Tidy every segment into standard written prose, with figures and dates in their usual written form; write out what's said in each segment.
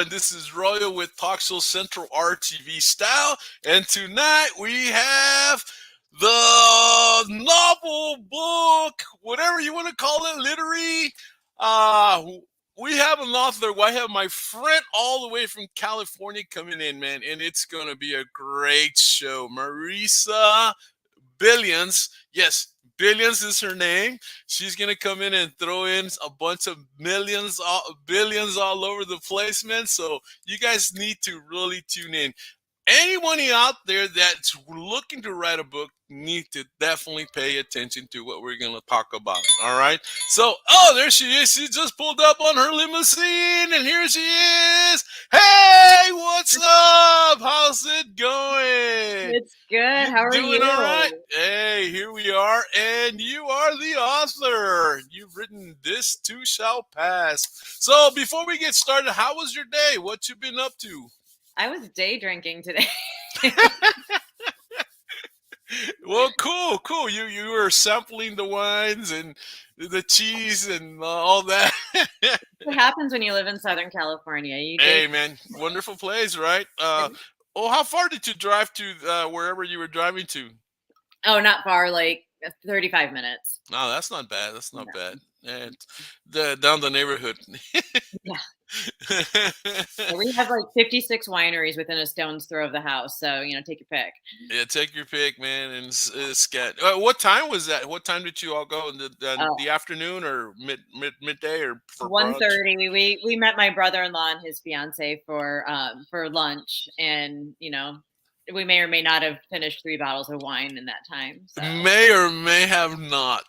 and this is Royal with Talk Show Central RTV Style. And tonight we have the novel book, whatever you want to call it, literary. Uh, we have an author. I have my friend all the way from California coming in, man, and it's going to be a great show. Marisa Billions. Yes, Billions is her name. She's gonna come in and throw in a bunch of billions all over the place, man. So you guys need to really tune in. Anyone out there that's looking to write a book need to definitely pay attention to what we're going to talk about. All right. So, there she is. She just pulled up on her limousine, and here she is. Hey, what's up? How's it going? It's good. How are you? Doing all right? Hey, here we are, and you are the author. You've written This Too Shall Pass. So, before we get started, how was your day? What you been up to? I was day drinking today. Well, cool. You were sampling the wines and the cheese and all that. What happens when you live in Southern California? Hey, man, wonderful place, right? How far did you drive to wherever you were driving to? Oh, not far, like 35 minutes. No, that's not bad. That's not bad. And down the neighborhood. Yeah. We have like 56 wineries within a stone's throw of the house, so take your pick. Yeah, take your pick, man, and scat. What time was that? What time did you all go? In the afternoon or midday or for 1:30? We met my brother-in-law and his fiance for lunch, and we may or may not have finished 3 bottles of wine in that time. So. May or may have not.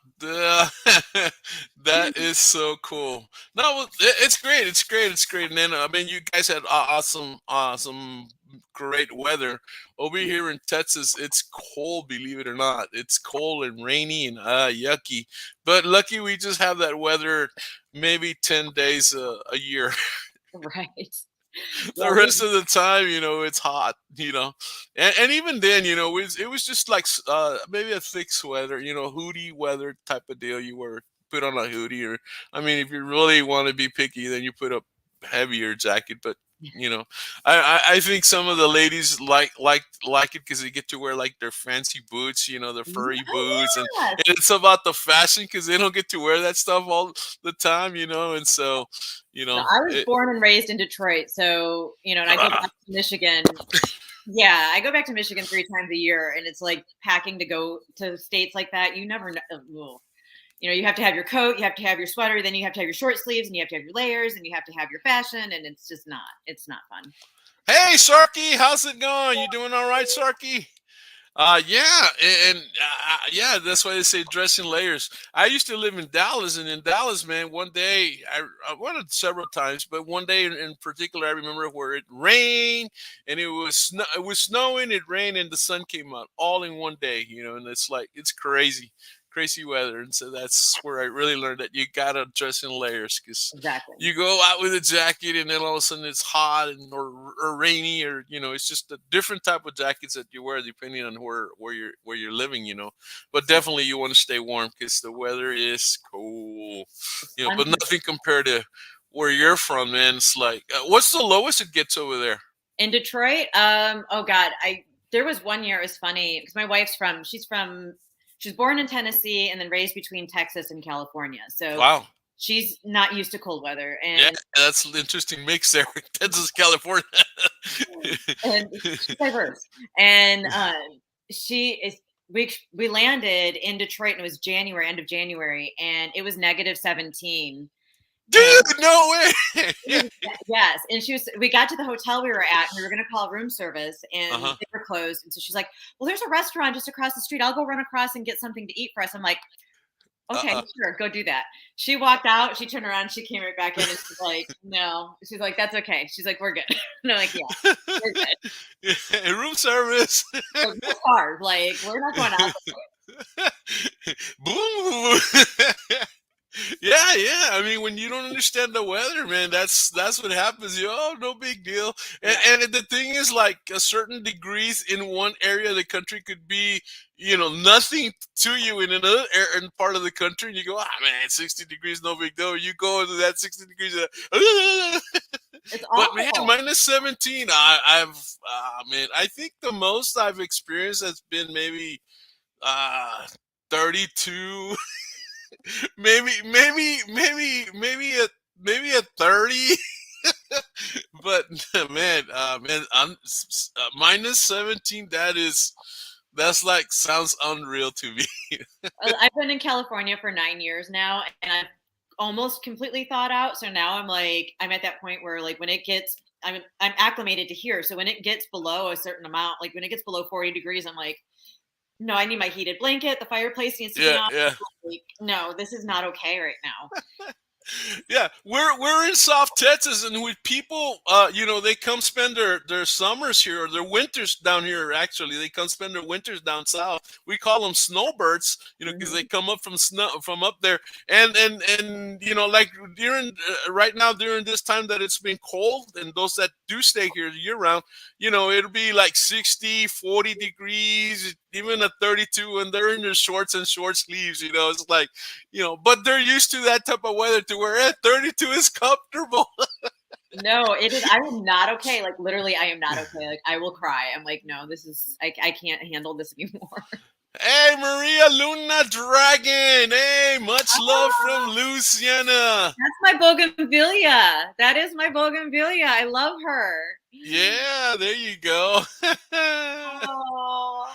That is so cool. No, it's great. It's great. And then, I mean, you guys had awesome, great weather. Over here in Texas, it's cold, believe it or not. It's cold and rainy and yucky. But lucky we just have that weather maybe 10 days a year. Right. The rest of the time, it's hot, and even then, it was just like maybe a thick sweater, hoodie weather type of deal. You wear put on a hoodie, or I mean, if you really want to be picky, then you put a heavier jacket. But I think some of the ladies like it because they get to wear like their fancy boots, their furry boots, and it's about the fashion because they don't get to wear that stuff all the time, and so. I was born and raised in Detroit, so and I go back to Michigan. Yeah, I go back to Michigan 3 times a year, and it's like packing to go to states like that. You never know. You have to have your coat, you have to have your sweater, then you have to have your short sleeves, and you have to have your layers, and you have to have your fashion, and it's just not. It's not fun. Hey, Sharky, how's it going? You doing all right, Sharky? Yeah, that's why they say dress in layers. I used to live in Dallas, and in Dallas, man, one day I went it several times, but one day in particular, I remember where it rained and it was snowing, it rained, and the sun came out all in one day, and it's crazy weather. And so that's where I really learned that you gotta dress in layers because you go out with a jacket and then all of a sudden it's hot or rainy or it's just a different type of jackets that you wear depending on where you're living, but definitely you want to stay warm because the weather is cool, but nothing compared to where you're from, man. It's like what's the lowest it gets over there in Detroit? Oh God, there was one year, it was funny because my wife's she's born in Tennessee and then raised between Texas and California. So wow. She's not used to cold weather. And yeah, that's an interesting mix there. Texas, California. And she's diverse. And we landed in Detroit and it was end of January, and it was -17. Dude, no way. Yes. And we got to the hotel we were at, and we were going to call room service, and they were closed. And so she's like, well, there's a restaurant just across the street. I'll go run across and get something to eat for us. I'm like, okay, sure, go do that. She walked out, she turned around, she came right back in, and she's like, no. She's like, that's okay. She's like, we're good. And I'm like, yeah, we're good. Yeah, room service. So it's hard. Like, we're not going out. Boom. Yeah. I mean, when you don't understand the weather, man, that's what happens. No big deal. And the thing is, like, a certain degrees in one area of the country could be, nothing to you in another part of the country. And you go, man, 60 degrees, no big deal. You go into that 60 degrees. It's But man, awful. -17. Man, I think the most I've experienced has been maybe 32, maybe a 30. But man, I'm -17. That's like sounds unreal to me. I've been in California for 9 years now, and I've almost completely thawed out. So now I'm at that point where like when it gets, I'm acclimated to here. So when it gets below a certain amount, like when it gets below 40 degrees, I'm like, no, I need my heated blanket. The fireplace needs to be Yeah, on. yeah. Like, no, this is not okay right now. Yeah, we're in South Texas, and with people, they come spend their summers here or their winters down here. Actually, they come spend their winters down south. We call them snowbirds, because they Mhm. come up from up there, and like during right now during this time that it's been cold, and those that do stay here year round, it'll be like 60, 40 degrees, even at 32, and they're in their shorts and short sleeves. It's like, but they're used to that type of weather to where at 32 is comfortable. No, it is. I am not okay. Like literally, I am not okay. Like I will cry. I'm like, no, this is. I can't handle this anymore. Hey, Maria Luna Dragon. Hey, much love from Ah, Louisiana. that's my bougainvillea. That is my bougainvillea. I love her. Yeah, there you go. Oh,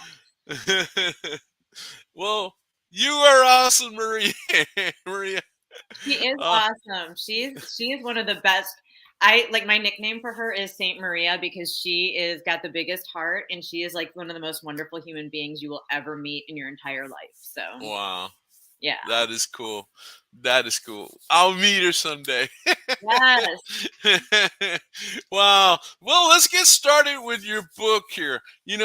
Well, you are awesome, Maria. Maria. she is Uh, awesome. She is one of the best. I like my nickname for her is Saint Maria because she is got the biggest heart and she is like one of the most wonderful human beings you will ever meet in your entire life. So wow, yeah. that is cool. That is cool. I'll meet her someday. Yes. Wow. Well, let's get started with your book here. Let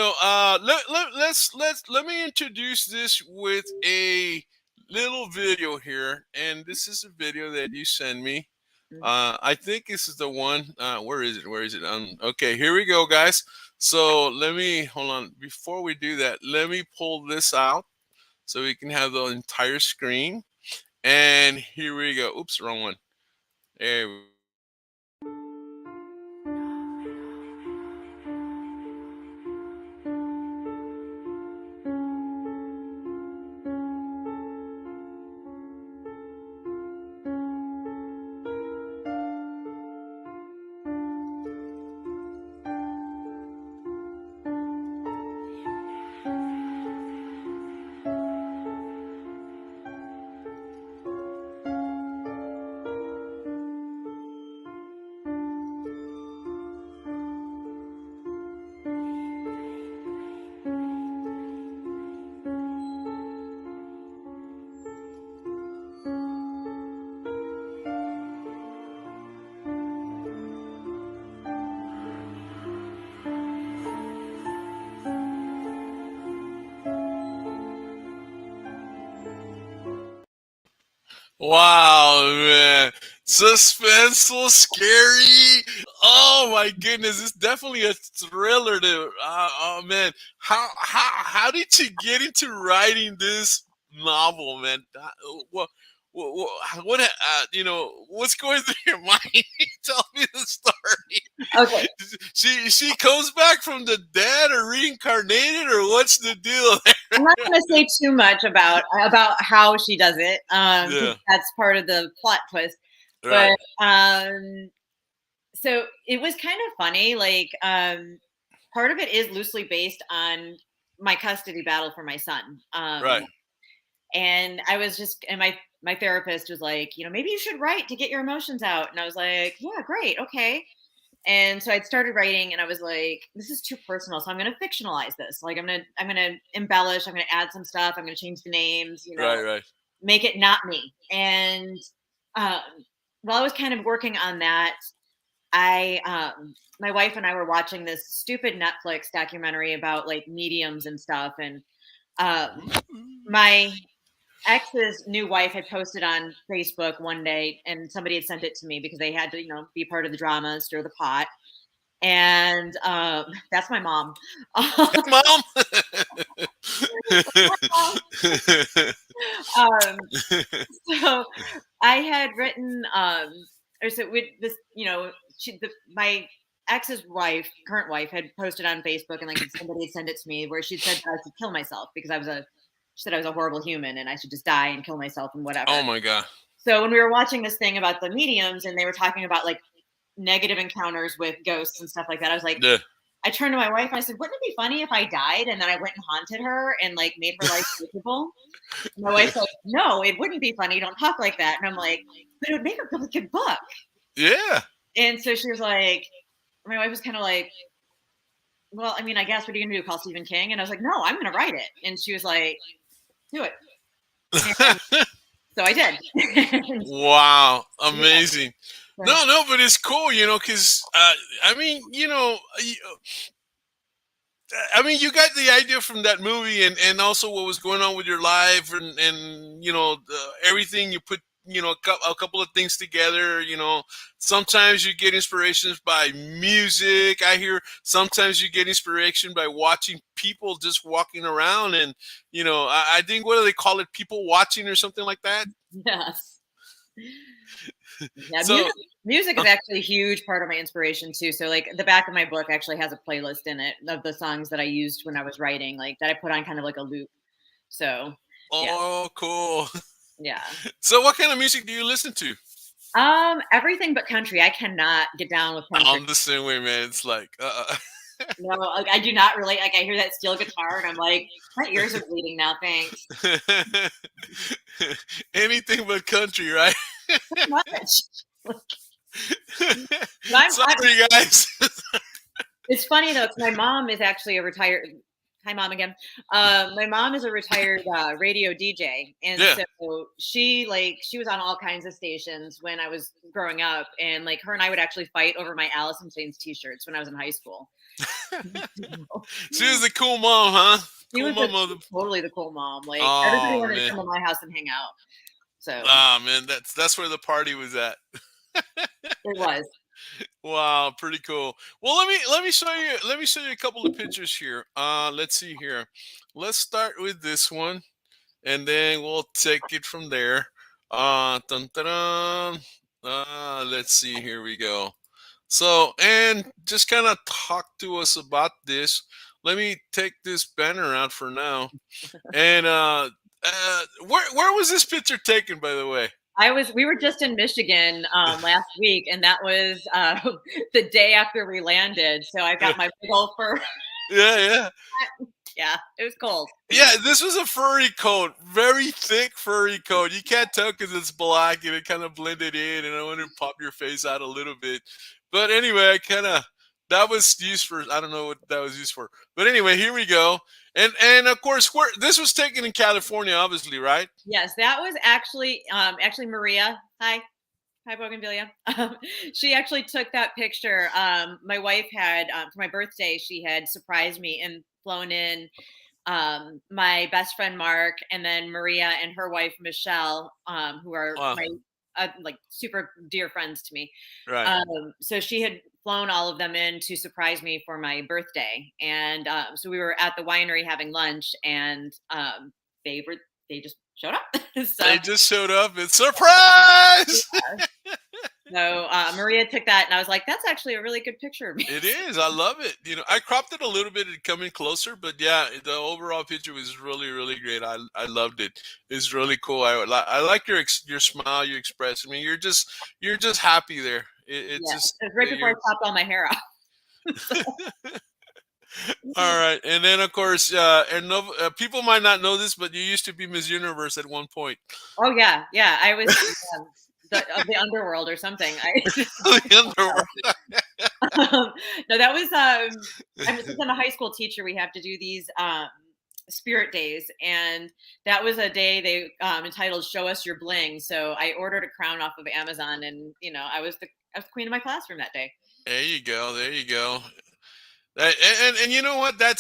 me introduce this with a little video here, and this is a video that you send me. I think this is the one. Where is it? Where is it? Okay, here we go, guys. So let me hold on. Before we do that, let me pull this out so we can have the entire screen. And here we go. Oops, wrong one. There we Wow, man. Suspenseful, scary. Oh my goodness, it's definitely a thriller to oh man. How did you get into writing this novel, man? What's going through your mind? Tell me the story. Okay. She comes back from the dead or reincarnated, or what's the deal? I'm not going to say too much about how she does it, because Yeah, that's part of the plot twist. But right, so it was kind of funny. Like part of it is loosely based on my custody battle for my son. right. And I was just, and my therapist was like, maybe you should write to get your emotions out. And I was like, yeah, great, okay. And so I'd started writing, and I was like, this is too personal, so I'm going to fictionalize this. Like I'm gonna embellish. I'm going to add some stuff. I'm going to change the names. Right, right. Make it not me. And um, while I was kind of working on that, my wife and I were watching this stupid Netflix documentary about like mediums and stuff, and my ex's new wife had posted on Facebook one day, and somebody had sent it to me because they had to, be part of the drama and stir the pot. And that's my mom. Mom. um, so I had written or so with this, my ex's wife, current wife, had posted on Facebook, and like somebody had sent it to me where she said that I should kill myself because she said I was a horrible human and I should just die and kill myself and Oh whatever. my God. So when we were watching this thing about the mediums and they were talking about like negative encounters with ghosts and stuff like that, I was like, Yeah. I turned to my wife and I said, wouldn't it be funny if I died and then I went and haunted her and like made her life miserable? And my wife's like, no, it wouldn't be funny. Don't talk like that. And I'm like, but it would make a really good book. Yeah. And so she was like, my wife was kind of like, well, I mean, I guess what are you going to do? Call Stephen King? And I was like, no, I'm going to write it. And she was like, do it. And so I did. Wow. Amazing. Yeah. No, but it's cool, because I mean, you got the idea from that movie, and also what was going on with your life, and everything you put, a couple of things together. Sometimes you get inspirations by music. I hear sometimes you get inspiration by watching people just walking around, and I think, what do they call it? People watching or something like that. Yes. Yeah, So, music is actually a huge part of my inspiration too. So like the back of my book actually has a playlist in it of the songs that I used when I was writing, like that I put on kind of like a loop. So yeah. oh, cool. Yeah. So what kind of music do you listen to? Everything but country. I cannot get down with country. I'm the same way, man. It's like, No, like I do not really like. I hear that steel guitar, and I'm like, my ears are bleeding now. Thanks. Anything but country, right? Pretty much. Sorry, guys. It's funny though, 'cause my mom is actually a retired. Hi, mom again. My mom is a retired radio DJ, and Yeah. so she was on all kinds of stations when I was growing up, and like her and I would actually fight over my Alice in Chains T-shirts when I was in high school. She was the cool mom, huh? She Cool was mom. totally the cool mom. Like everybody Oh wanted to man. come to my house and hang out. So Ah man, that's where the party was at. it was. Wow, pretty cool. Well, let me show you a couple of pictures here. Let's see here. Let's start with this one, and then we'll take it from there. Dun, dun, dun. Let's see. Here we go. So, and just kind of talk to us about this. Let me take this banner out for now. And where was this picture taken, by the way? We were just in Michigan last week, and that was the day after we landed. So I got my big old fur. Yeah. Yeah, it was cold. Yeah, this was a furry coat, very thick furry coat. You can't tell because it's black and it kind of blended in, and I want to pop your face out a little bit. But anyway, that was used for, I don't know what that was used for. But anyway, here we go. And of course, this was taken in California, obviously, right? Yes, that was actually Maria. Hi, Bougainvillea. She actually took that picture. My wife had for my birthday, she had surprised me and flown in my best friend Mark, and then Maria and her wife Michelle, who are Wow. my like super dear friends to me. Right. So she had flown all of them in to surprise me for my birthday, and so we were at the winery having lunch, and they just showed up. So They just showed up. It's surprise. yeah. So Maria took that, and I was like, "That's actually a really good picture of me." It is. I love it. I cropped it a little bit to come in closer, but yeah, the overall picture was really, really great. I loved it. It's really cool. I like your smile, your expression. I mean, you're just happy there. It's Yeah, just it was right before I chopped all my hair off. all right. And then of course, people might not know this, but you used to be Miss Universe at one point. Oh yeah, I was the underworld or something. The underworld. No, that was since I'm a high school teacher, we have to do these spirit days, and that was a day they entitled "Show Us Your Bling." So I ordered a crown off of Amazon, and I was the queen of my classroom that day. There you go. There you go. And you know what? And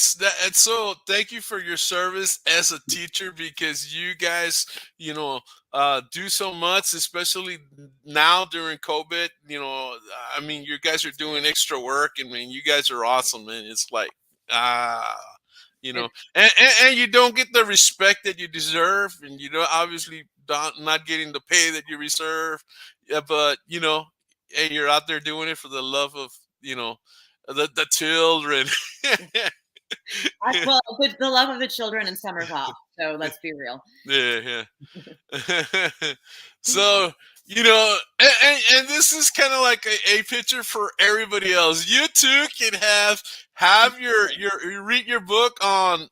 so thank you for your service as a teacher, because you guys, do so much, especially now during COVID. I mean, you guys are doing extra work. I mean, you guys are awesome, man. It's like, ah, It, and you don't get the respect that you deserve, and obviously not getting the pay that you deserve. Yeah, but hey, you're out there doing it for the love of, the children. Well, the love of the children and summer's off. So let's be real. Yeah, yeah. So, and this is kind of like a picture for everybody else. You too can have you read your book on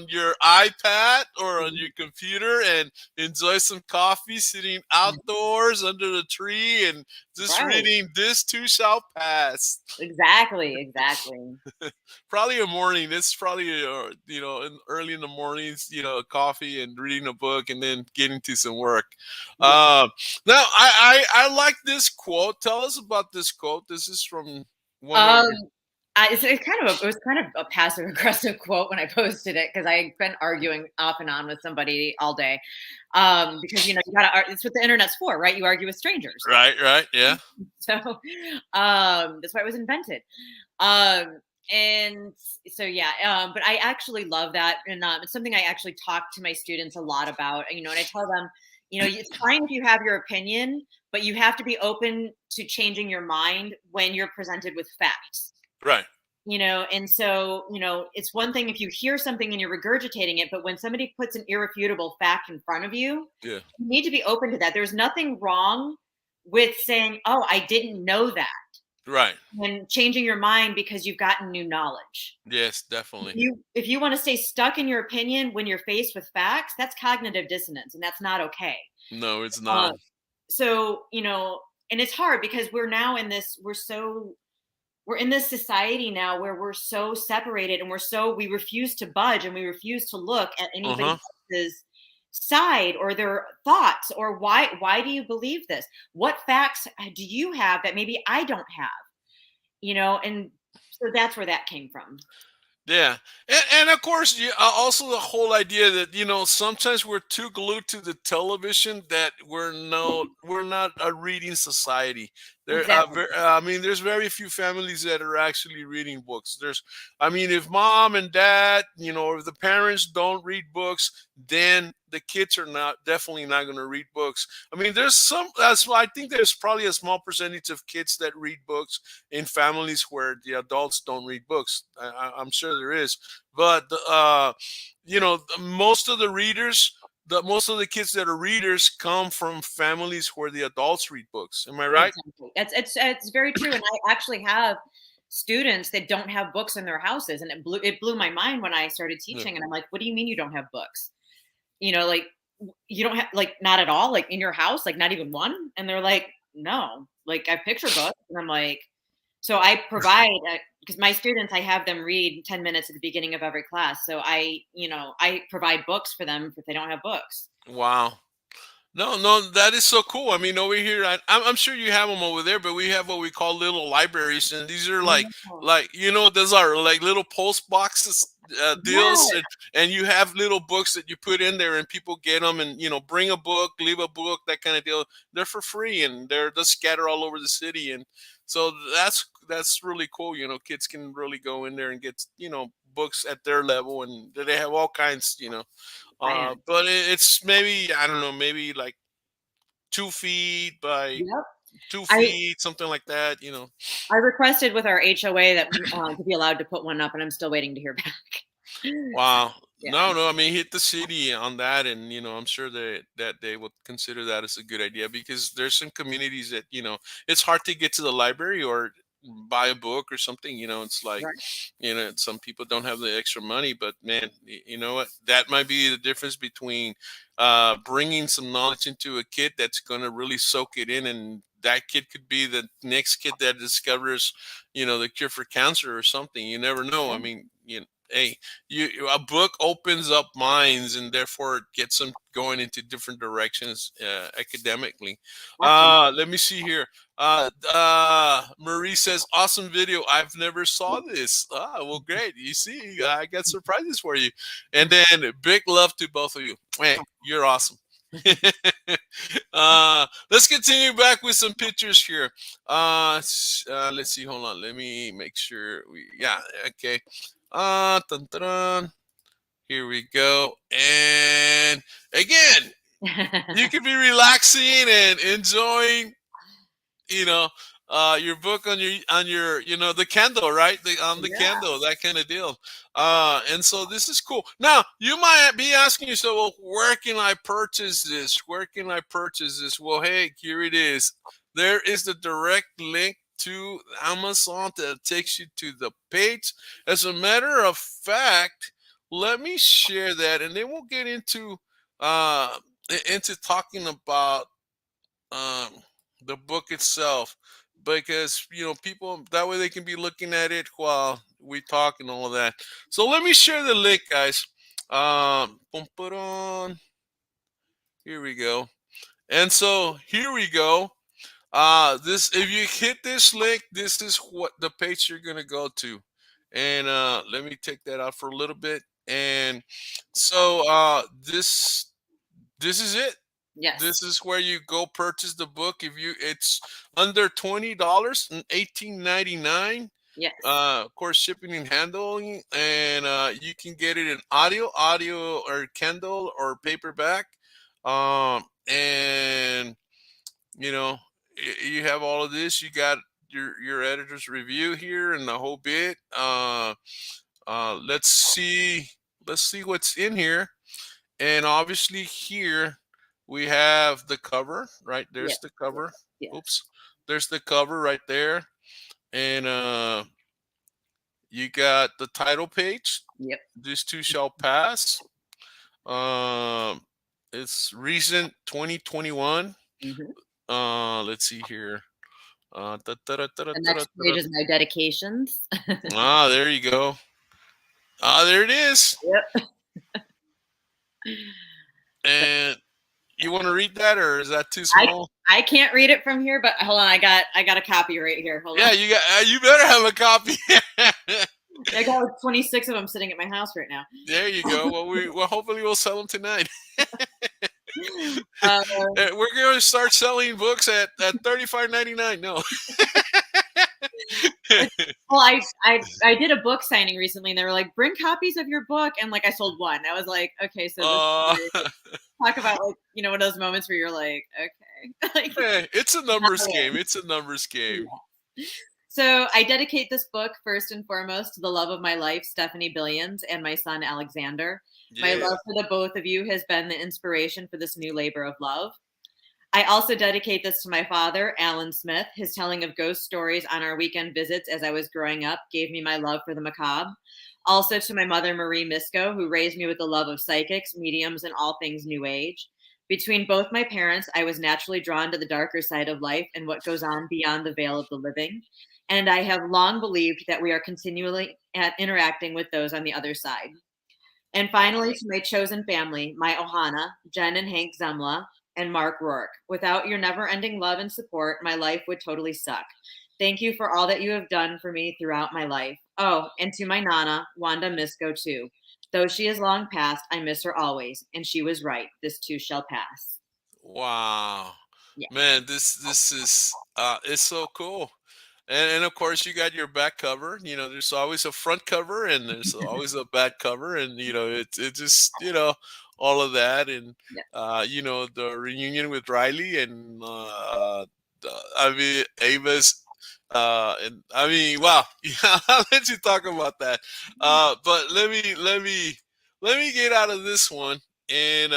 your iPad or on your computer and enjoy some coffee sitting outdoors under the tree and just Right. reading This Too Shall Pass. Exactly. Exactly. Probably a morning. It's probably early in the mornings. Coffee and reading a book, and then getting to some work. Yeah. Now, I like this quote. Tell us about this quote. This is from one of Um, your. it was kind of a passive aggressive quote when I posted it because I've been arguing off and on with somebody all day. Because you gotta. It's what the internet's for, right? You argue with strangers. Right, right, yeah. So, that's why it was invented. Um, and so yeah, but I actually love that, and it's something I actually talk to my students a lot about. And I tell them, it's fine if you have your opinion, but you have to be open to changing your mind when you're presented with facts. Right. And so it's one thing if you hear something and you're regurgitating it, but when somebody puts an irrefutable fact in front of you, Yeah. you need to be open to that. There's nothing wrong with saying, "Oh, I didn't know that," Right. and changing your mind because you've gotten new knowledge. Yes, definitely. If you want to stay stuck in your opinion when you're faced with facts, that's cognitive dissonance, and that's not okay. No, it's Uh, not. so and it's hard because we're in this society now where we're so separated, and we refuse to budge, and we refuse to look at Uh anybody huh. else's side or their thoughts, or why do you believe this? What facts do you have that maybe I don't have? And so that's where that came from. Yeah, and of course, also the whole idea that sometimes we're too glued to the television that we're not a reading society. Exactly. I mean, there's very few families that are actually reading books. I mean, if mom and dad, or if the parents don't read books, then the kids are definitely not going to read books. I mean, I think there's probably a small percentage of kids that read books in families where the adults don't read books. I'm sure there is, but most of the most of the kids that are readers come from families where the adults read books. Am I right? Exactly. It's very true. And I actually have students that don't have books in their houses, and it blew my mind when I started Yeah. teaching. And I'm like, what do you mean you don't have books? Like, you don't have, like, not at all, like, in your house, like, not even one? And they're like, no, like, I have picture books. And I'm like, so I provide, because my students, I have them read 10 minutes at the beginning of every class. So I provide books for them if they don't have books. Wow. No, no, that is so cool. I mean, over here, I'm sure you have them over there, but we have what we call little libraries, and these are Oh, those are like little post boxes, deals, yes, and you have little books that you put in there, and people get them, and bring a book, leave a book, that kind of deal. They're for free, and they're just scattered all over the city, and so that's really cool. Kids can really go in there and get books at their level, and they have all kinds. I am. But it's maybe, I don't know, maybe like 2 feet by Yep. two I feet, something like that. I requested with our HOA that to be allowed to put one up, and I'm still waiting to hear back. So, Wow. yeah, No, no. I mean, hit the city on that, and I'm sure that they would consider that as a good idea because there's some communities that it's hard to get to the library or buy a book or something. It's like right. some people don't have the extra money, but man, you know what? That might be the difference between bringing some knowledge into a kid that's going to really soak it in, and that kid could be the next kid that discovers the cure for cancer or something. You never know. I Yeah, mean, hey, a book opens up minds and therefore it gets them going into different directions academically. absolutely. Let me see here. Marie says, awesome video. I've never saw this. Well, great. You see, I got surprises for you. And then big love to both of you. Hey, you're awesome. Let's continue back with some pictures here. Let's see. Hold on. Let me make sure yeah, okay. Dun, dun, dun. Here we go. And again, you can be relaxing and enjoying, you know, your book on your the Kindle, right? On the Yeah. Kindle, that kind of deal. And so this is cool. Now you might be asking yourself, well, where can I purchase this? Where can I purchase this? Well, hey, here it is. There is the direct link to Amazon that takes you to the page. As a matter of fact, let me share that, and then we'll get uh into talking about um, the book itself, because people that way they can be looking at it while we talk and all of that. So let me share the link, guys. Boom, ba-dum. Here we go. And so here we go. This if you hit this link, this is what the page you're gonna go to. And let me take that out for a little bit. And so this is it. Yes. This is where you go purchase the book. It's under $20 and 18.99. Yes. Of course, shipping and handling, and you can get it in audio or Kindle or paperback. And you know, you have all of this. You got your editor's review here and the whole bit. Let's see. Let's see what's in here. And obviously here we have the cover, right? There's Yes. the cover. Yes. Oops. There's the cover right there. And you got the title page. Yep. This too shall pass. Um it's recent 2021. Let's see here. The next page is my dedications. There you go. There it is. Yep. And you want to read that, or is that too small? I can't read it from here, but hold on, I got a copy right here. Hold on. You better have a copy. I got like 26 of them sitting at my house right now. There you go. Well, hopefully we'll sell them tonight. We're going to start selling books at $35.99. No. Well, I did a book signing recently, and they were like, "Bring copies of your book," and like I sold one. I was like, "Okay, so talk about like one of those moments where you're like, okay, like, hey, it's a numbers game. It's a numbers game." Yeah. So I dedicate this book first and foremost to the love of my life, Stephanie Billions, and my son Alexander. Yeah. My love for the both of you has been the inspiration for this new labor of love. I also dedicate this to my father, Alan Smith. His telling of ghost stories on our weekend visits as I was growing up gave me my love for the macabre. Also to my mother, Marie Misko, who raised me with the love of psychics, mediums, and all things new age. Between both my parents, I was naturally drawn to the darker side of life and what goes on beyond the veil of the living. And I have long believed that we are continually interacting with those on the other side. And finally, to my chosen family, my Ohana, Jen and Hank Zemla, and Mark Rourke. Without your never-ending love and support, my life would totally suck. Thank you for all that you have done for me throughout my life. Oh, and to my Nana, Wanda Misko, too. Though she is long past, I miss her always. And she was right. This too shall pass. Wow. Yeah. Man, this is it's so cool. And of course you got your back cover. There's always a front cover and there's always a back cover, and it just all of that, and the reunion with Riley, and I mean Ava's and I mean wow. I'll let you talk about that. But let me get out of this one, and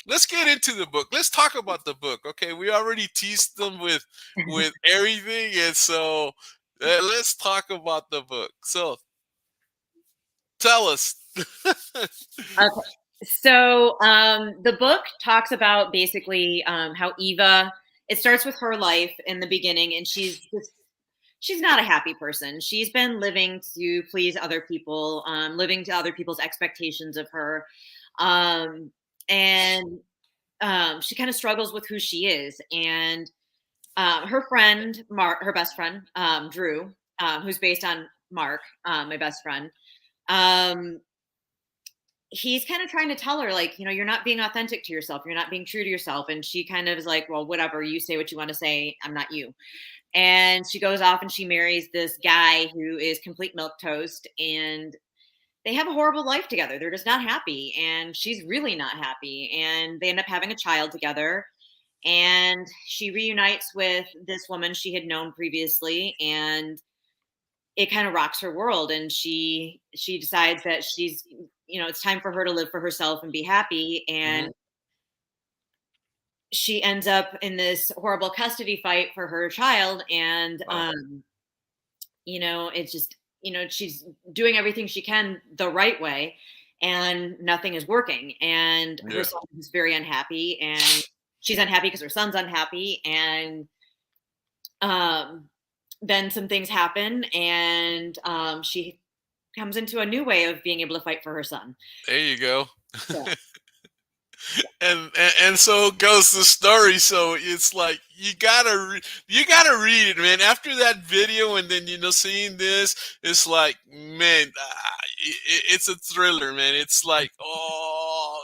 let's get into the book. Let's talk about the book. Okay, we already teased them with everything, and so let's talk about the book. So, tell us. Okay. So the book talks about basically how Eva. It starts with her life in the beginning, and she's not a happy person. She's been living to please other people, living to other people's expectations of her. And she kind of struggles with who she is. And her friend, Mark, her best friend, Drew, who's based on Mark, my best friend, he's kind of trying to tell her, like, you're not being authentic to yourself. You're not being true to yourself. And she kind of is like, well, whatever, you say what you want to say. I'm not you. And she goes off and she marries this guy who is complete milquetoast, and they have a horrible life together. They're just not happy, and she's really not happy, and they end up having a child together. and she reunites with this woman she had known previously, and it kind of rocks her world, and she decides that she's, it's time for her to live for herself and be happy, and Mhm. she ends up in this horrible custody fight for her child, and Wow. it's just, she's doing everything she can the right way, and nothing is working, and her Yeah. son is very unhappy, and she's unhappy because her son's unhappy, and um then some things happen, and she comes into a new way of being able to fight for her son. There you go. Yeah. And so goes the story. So it's like you gotta read it, man. After that video, and then seeing this, it's like, man, it's a thriller, man. It's like, I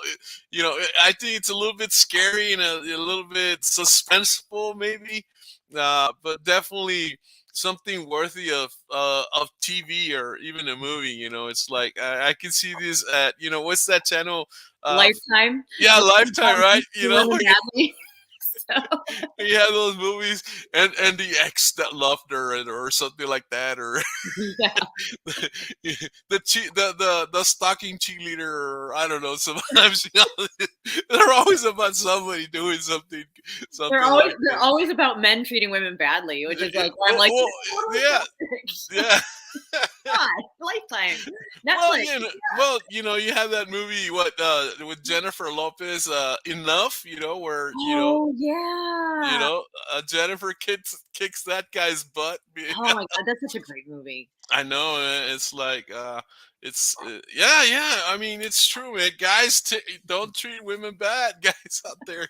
think it's a little bit scary and a little bit suspenseful, maybe, but definitely something worthy of TV or even a movie. It's like I can see this at what's that channel? Uh, Lifetime. yeah, Lifetime, right? Women badly. So, You have those movies, and the ex that loved her, or something like that, or yeah. the stalking cheerleader, or I don't know. Sometimes they're always about somebody doing something, They're something always like they're that. always about men treating women badly, which is like where I'm like, Well, totally yeah, perfect. yeah. God, Lifetime, Well, Netflix. you have that movie, with Jennifer Lopez, Enough, where Oh yeah. Jennifer kicks that guy's butt. Oh my God, that's such a great movie. I know, man. It's like, yeah, yeah. I mean, it's true, man. Guys, don't treat women bad. Guys out there,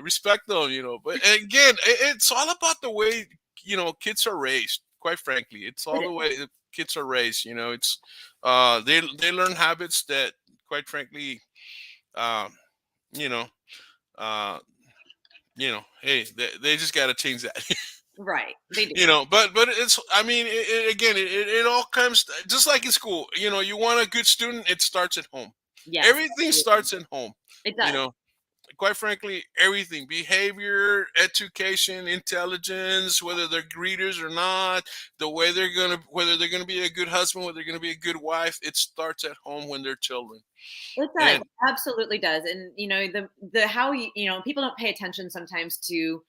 respect them, But again, it's all about the way kids are raised. Quite frankly, it's all It the is. way that kids are raised. It's they learn habits that, quite frankly, um, you know, uh, hey, they just got to change that. Right. They do. But it's, I mean, again, it all comes just like in school. You want a good student, it starts at home. Yes, Everything absolutely. starts at home. It you does. know Quite frankly, everything, behavior, education, intelligence, whether they're greeters or not, the way whether they're gonna be a good husband, whether they're gonna be a good wife, it starts at home when they're children. It does. And Absolutely does. And the how people don't pay attention sometimes to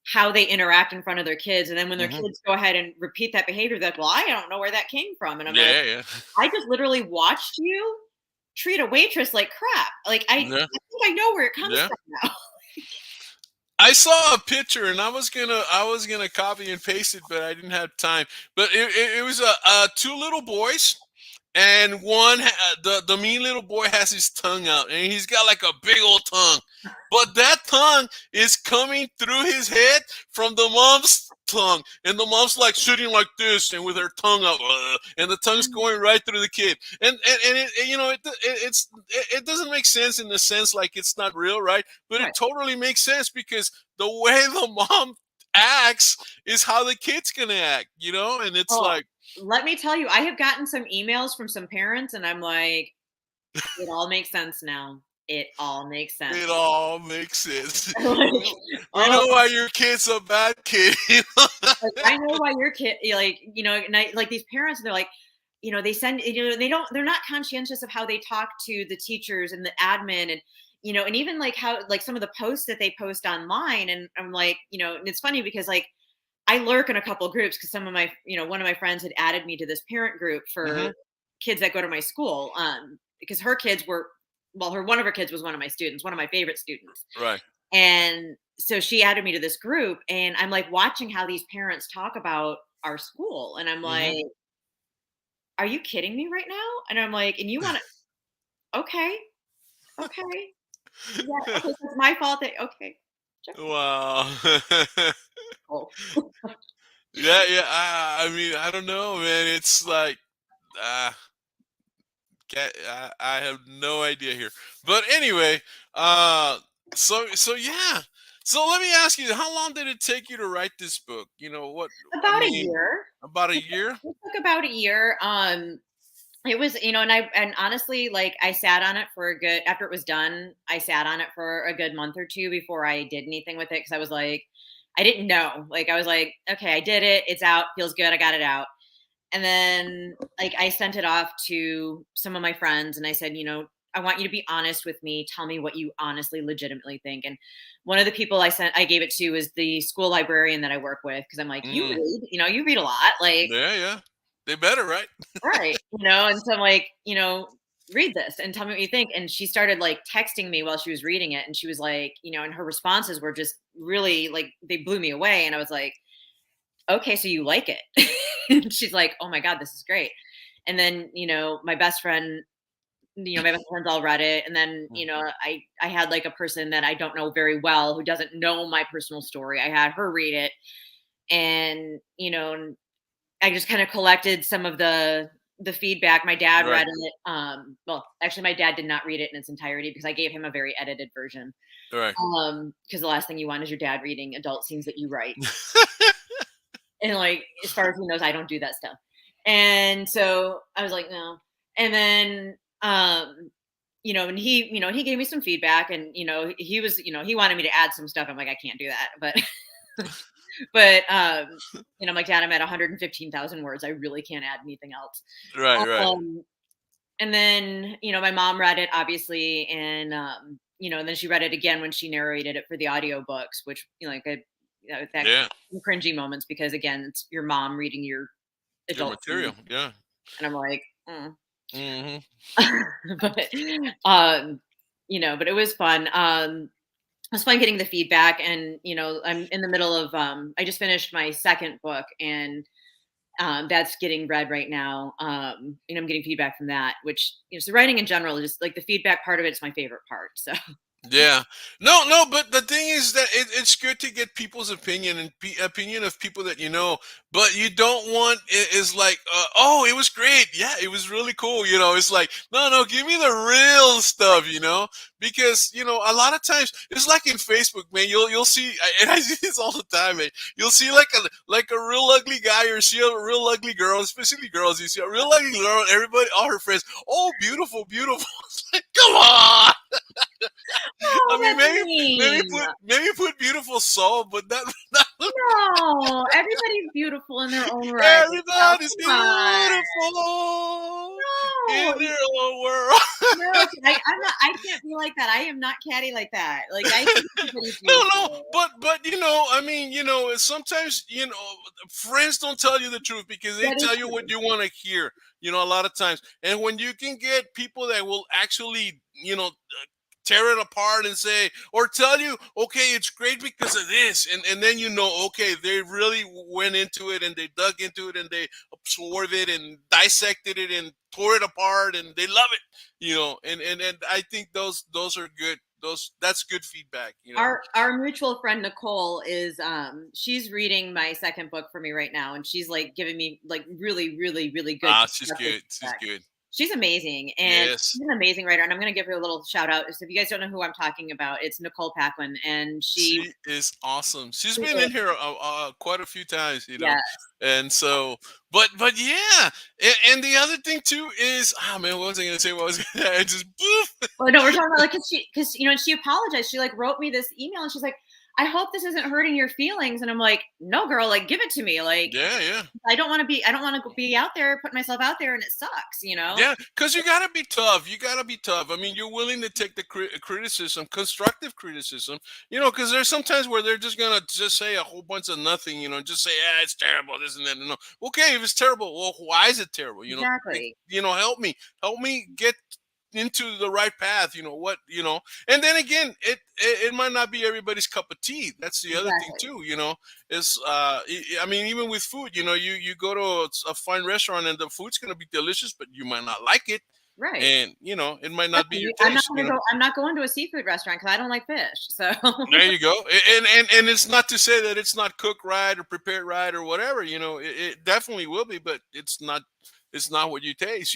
how they interact in front of their kids. And then when their Mhm. kids go ahead and repeat that behavior, they're like, well, I don't know where that came from. And I'm like, Yeah, yeah. I just literally watched you treat a waitress like crap. Like I Yeah, think I know where it comes yeah. from now. I saw a picture, and I was gonna copy and paste it, but I didn't have time. But it was two little boys, and the mean little boy has his tongue out, and he's got like a big old tongue, but that tongue is coming through his head from the mom's tongue, and the mom's like sitting like this, and with her tongue out, and the tongue's going right through the kid, and it doesn't make sense, in the sense like it's not real, right? But it Right. totally makes sense, because the way the mom acts is how the kid's gonna act, and it's Oh, like, let me tell you, I have gotten some emails from some parents, and I'm like, it all makes sense now. It all makes sense. it all makes sense. Like, We oh, know why your kid's a bad kid. like, I know why your kid, like, and like these parents, they're like, they send, they're not conscientious of how they talk to the teachers and the admin, and, and even like how, like some of the posts that they post online. And I'm like, and it's funny because like I lurk in a couple groups because some of my, one of my friends had added me to this parent group for Hmm. kids that go to my school. Because her kids were, well, one of her kids was one of my students, one of my favorite students. Right. And so she added me to this group, and I'm like watching how these parents talk about our school. And I'm Hmm. like, are you kidding me right now? And I'm like, and you want to, okay, okay. Yeah, okay. So it's my fault that, okay. Sure. Wow. Cool. Yeah, yeah. I mean, I don't know, man. It's like, uh, I have no idea here. But anyway, so yeah. So let me ask you, how long did it take you to write this book? What I About a mean, year. about a year? It took about a year. It was, and honestly, like, I sat on it for a good after it was done, I sat on it for a good month or 2 before I did anything with it, because I was like I didn't know. Like, I was like, "Okay, I did it. It's out. Feels good. I got it out." And then, like, I sent it off to some of my friends, and I said, "I want you to be honest with me. Tell me what you honestly, legitimately think." And one of the people I gave it to was the school librarian that I work with, because I'm like, "You Mm, read, you read a lot, like." yeah, yeah. They better, right? Right. And so I'm like, read this and tell me what you think. And she started like texting me while she was reading it. And she was like, and her responses were just really like, they blew me away. And I was like, okay, so you like it. And she's like, oh my God, this is great. And then, my best friend, my best friends all read it. And then, Mm. I had like a person that I don't know very well who doesn't know my personal story. I had her read it. And, I just kind of collected some of the feedback. My dad Right, read it. Well, actually, my dad did not read it in its entirety because I gave him a very edited version. right. Because the last thing you want is your dad reading adult scenes that you write. And like, as far as he knows, I don't do that stuff. And so I was like, no. And then, and he gave me some feedback, and he was, he wanted me to add some stuff. I'm like, I can't do that, but but I'm like, Dad, I'm at 115,000 words. I really can't add anything else. Right, right. Um, and then, my mom read it obviously, and and then she read it again when she narrated it for the audiobooks, which, like that Yeah. cringy moments, because again, it's your mom reading your Your adult material. scene. Yeah. And I'm like, Hmm. but um, but it was fun. It was fun getting the feedback, and I'm in the middle of I just finished my second book, and that's getting read right now. And I'm getting feedback from that, which so writing in general, just like the feedback part of it's my favorite part. So Yeah. No, no, but the thing is that it's good to get people's opinion and opinion of people that you know, but you don't want it is like, oh, it was great. Yeah, it was really cool. It's like, no, no, give me the real stuff, because, a lot of times it's like in Facebook, man, you'll see, and I see this all the time, man. You'll see like a real ugly guy or see a real ugly girl, especially girls. You see a real ugly girl, everybody, all her friends, oh, beautiful, beautiful. It's like, come on. I oh, mean, that's maybe mean. put beautiful soul, but that No, everybody's beautiful in their own right. everybody's Come on. beautiful in No, their own world. no, I'm not. I can't be like that. I am not catty like that. Like, I think everybody's No, no, beautiful. but I mean, sometimes friends don't tell you the truth because they That is tell you what true. you want to hear. A lot of times, and when you can get people that will actually, tear it apart and say or tell you, okay, it's great because of this, and then okay, they really went into it and they dug into it and they absorbed it and dissected it and tore it apart and they love it, and I think those are good. That's good feedback. Our mutual friend Nicole is she's reading my second book for me right now, and she's like giving me like really, really, really good Ah, she's constructive good. She's feedback. good. She's amazing, and Yes. she's an amazing writer. And I'm going to give her a little shout out. So if you guys don't know who I'm talking about, it's Nicole Paquin, and She is awesome. She's she been is, in here quite a few times. yeah. And so, but yeah, and the other thing too is, man, what was I gonna say? What was I just poof. Well, no, we're talking about like because and she apologized. She like wrote me this email, and she's like, "I hope this isn't hurting your feelings." And I'm like, "No, girl, like give it to me. Like Yeah, yeah. I don't want to be out there, put myself out there, and it sucks." Yeah, because you gotta be tough. You gotta be tough. I mean, you're willing to take the criticism, constructive criticism. Because there's sometimes where they're just gonna just say a whole bunch of nothing. Just say, "Yeah, it's terrible, this and that." No, okay, if it's terrible, well, why is it terrible? Exactly. Help me get into the right path. And then again, it might not be everybody's cup of tea. That's the other thing Exactly. too. Is I mean, even with food, you go to a fine restaurant and the food's gonna be delicious, but you might not like it, Right. and it might not be your Definitely. I'm not taste. gonna go. I'm not going to a seafood restaurant because I don't like fish. So There you go. And it's not to say that it's not cooked right or prepared right or whatever. It definitely will be, but it's not. It's not what you taste.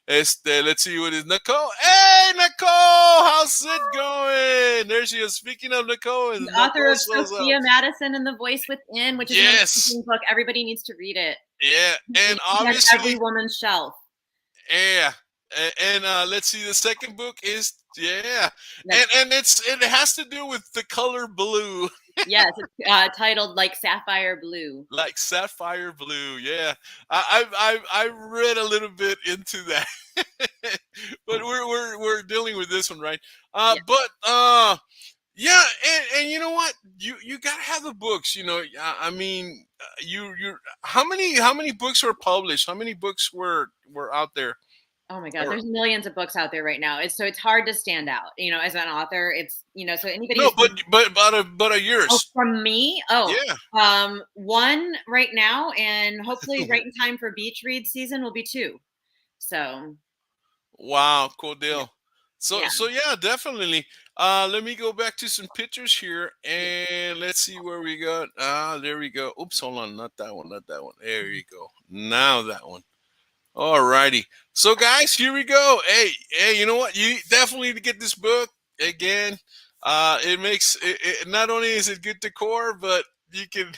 Let's see what is Nicole. Hey, Nicole, how's it going? There she is. Speaking of Nicole, the and author Nicole of shows up. Sophia Madison and the Voice Within, which is an Yes. amazing book. Everybody needs to read it. Yeah. And It has every obviously, woman's shelf. Yeah. And let's see, the second book is That's and it has to do with the color blue, yes, it's titled like Sapphire Blue. like sapphire blue. Yeah, I read a little bit into that, but we're dealing with this one, right? Yeah. But yeah, and you know what? You gotta have the books. You know, I mean, you how many books were published? How many books were out there? Oh my God, Or there's millions of books out there right now. It's hard to stand out, as an author. It's, so anybody no, who's but oh, yours. from me? Oh, Yeah. one right now, and hopefully right in time for beach read season will be two. So Wow, cool yeah, deal. So yeah, so yeah, definitely. Let me go back to some pictures here yeah. and let's see where we got. There we go. Oops, hold on, not that one, not that one. There you go. Now that one. Alrighty. So guys, here we go. Hey, you know what? You definitely need to get this book again. It makes not only is it good decor, but you can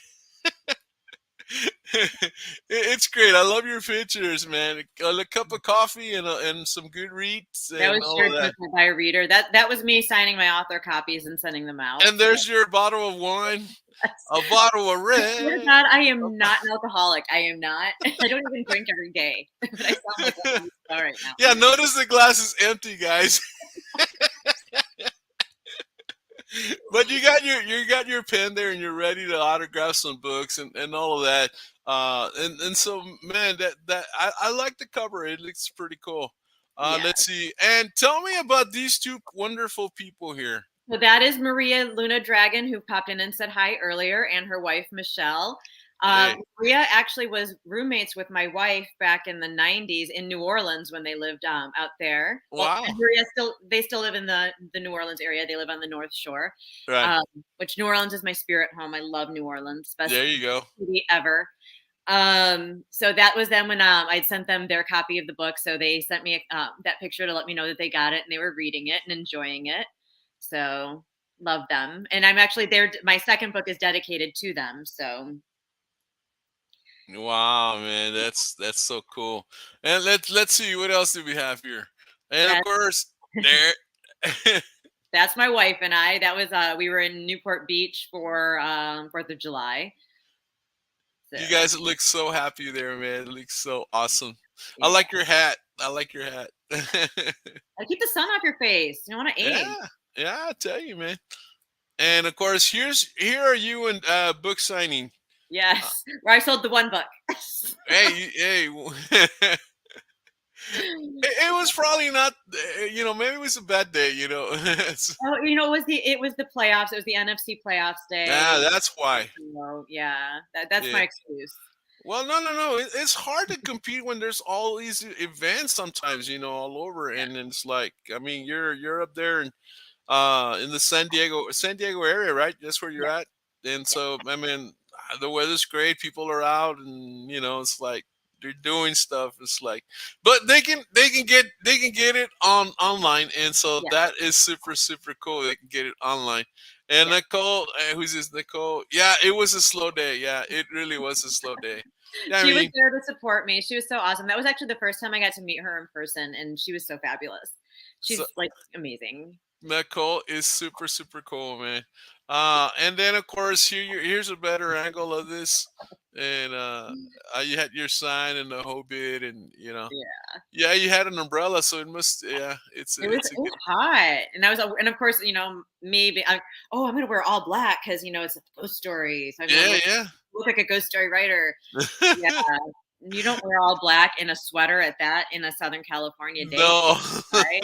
it's great. I love your pictures, man. A cup of coffee and some good reads That and was all sure of that. chosen by a reader. That was me signing my author copies and sending them out. And there's your bottle of wine, a bottle of I swear to red. God, I am not an alcoholic. I am not. I don't even drink every day, but I sound like a star right now. Yeah, notice the glass is empty, guys. But you got your pen there and you're ready to autograph some books and all of that. And so man, that I like the cover. It looks pretty cool. Yeah. Let's see. And tell me about these two wonderful people here. So that is Maria Luna Dragon, who popped in and said hi earlier, and her wife Michelle. Hey. Maria actually was roommates with my wife back in the '90s in New Orleans when they lived out there. Well, Wow. and Maria still live in the New Orleans area. They live on the North Shore, Right. um, which New Orleans is my spirit home. I love New Orleans, best There you go. city ever. So that was then when I'd sent them their copy of the book. So they sent me that picture to let me know that they got it and they were reading it and enjoying it. So love them. And I'm actually there. My second book is dedicated to them. So Wow, man, that's so cool. And let's see what else do we have here. And of that course, there that's my wife and I. That was we were in Newport Beach for 4th of July. you So guys look so happy there, man. It looks so awesome. I yeah, like your hat. I like your hat. I keep the sun off your face. You don't want to age. Yeah, yeah, I tell you, man. And of course, here are you in book signing. Uh, Yes, where I sold the one book. hey, it was probably not. Maybe it was a bad day. Oh, it was the playoffs. It was the NFC playoffs day. Yeah, that's why. Yeah, that's Yeah. my excuse. Well, no. It's hard to compete when there's all these events sometimes, all over, Yeah, and it's like, I mean, you're up there in the San Diego area, right? That's where you're yeah, at, and yeah, so I mean, the weather's great, people are out, and it's like they're doing stuff. It's like, but they can get it online, and so yeah, that is super super cool. They can get it online. And yeah. Nicole, who's this Nicole? Yeah, it was a slow day. Yeah, it really was a slow day. Yeah, I She was mean, there to support me. She was so awesome. That was actually the first time I got to meet her in person, and she was so fabulous. so She's like amazing. Nicole is super super cool, man. And then of course here's a better angle of this, and you had your sign and the whole bit, and Yeah. yeah, you had an umbrella, so it must, yeah, It was it's a it was good. hot, and and of course, maybe I'm gonna wear all black because it's a ghost story, so I'm gonna Yeah, look like a ghost story writer. Yeah, yeah. you don't wear all black in a sweater at that in a Southern California day, No. right?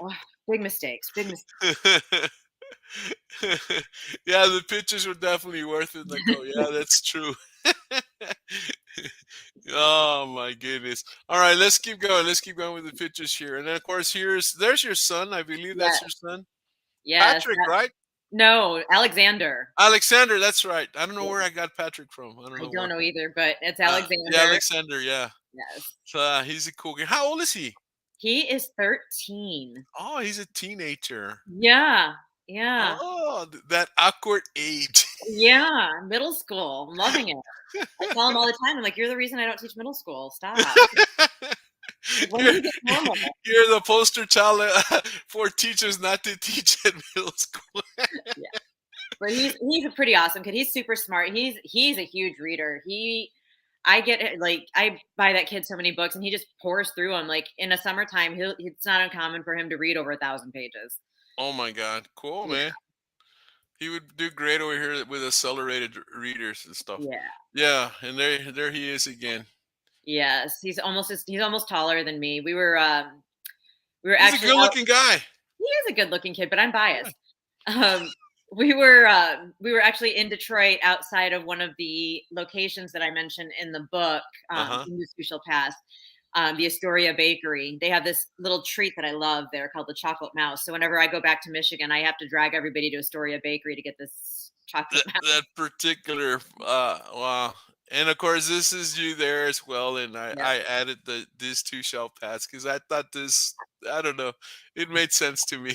Oh, big mistakes, big mistakes. Yeah, the pictures were definitely worth it, Nicole. Yeah, that's true. Oh my goodness. All right, let's keep going. Let's keep going with the pictures here. And then of course there's your son. I believe that's Yes, your son. yes. Patrick, right? No, Alexander. Alexander, that's right. I don't know where I got Patrick from. I don't I know don't where. know either, but it's Yeah, Alexander. Alexander, yeah. Yes. So he's a cool guy. How old is he? He is 13. Oh, he's a teenager. Yeah. Yeah. Oh, that awkward age. Yeah. Middle school. I'm loving it. I tell him all the time, I'm like, you're the reason I don't teach middle school. Stop. When you're, did he get normal? you're the poster child for teachers not to teach in middle school. Yeah. But he's a pretty awesome kid. He's super smart. He's a huge reader. I get it, like I buy that kid so many books, and he just pours through them. Like in the summertime, it's not uncommon for him to read over 1,000 pages. Oh my God, cool, Yeah, man. He would do great over here with accelerated readers and stuff. yeah, Yeah, and there he is again. yes. He's almost taller than me. We were He's a actually good out. looking guy. He is a good looking kid, but I'm Yeah. biased. Um, we were actually in Detroit outside of one of the locations that I mentioned in the book, Uh-huh. In This We Shall Pass, the Astoria Bakery. They have this little treat that I love there called the chocolate mouse. So whenever I go back to Michigan, I have to drag everybody to Astoria Bakery to get this chocolate mouse. That particular wow. And of course this is you there as well, and Yeah. I added the "this too shall pass" because I thought this, I don't know, it made sense to me.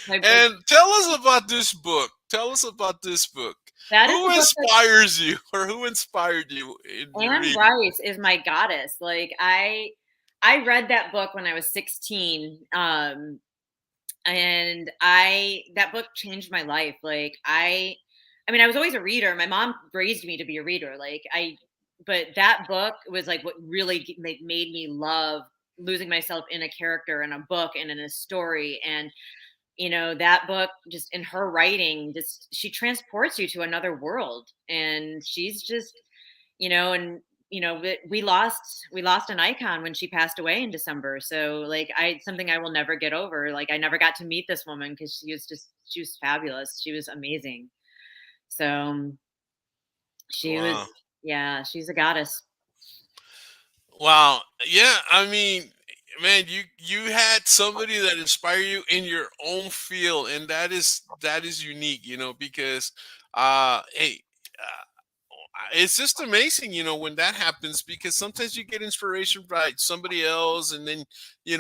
My And tell us about this book. Tell us about this book. That is the Who book that inspires you, or who inspired you in your Anne reading? Rice is my goddess. Like I read that book when I was 16. And that book changed my life. Like I mean, I was always a reader. My mom raised me to be a reader. But that book was like what really made me love losing myself in a character in a book and in a story. And that book, just in her writing, just she transports you to another world. And she's just and we lost an icon when she passed away in December. So like something I will never get over. Like I never got to meet this woman because she was fabulous. She was amazing. So she was, Wow. yeah, she's a goddess. Wow. Yeah, I mean, man, you had somebody that inspired you in your own field, and that is unique, because hey, it's just amazing, when that happens, because sometimes you get inspiration by somebody else, and then you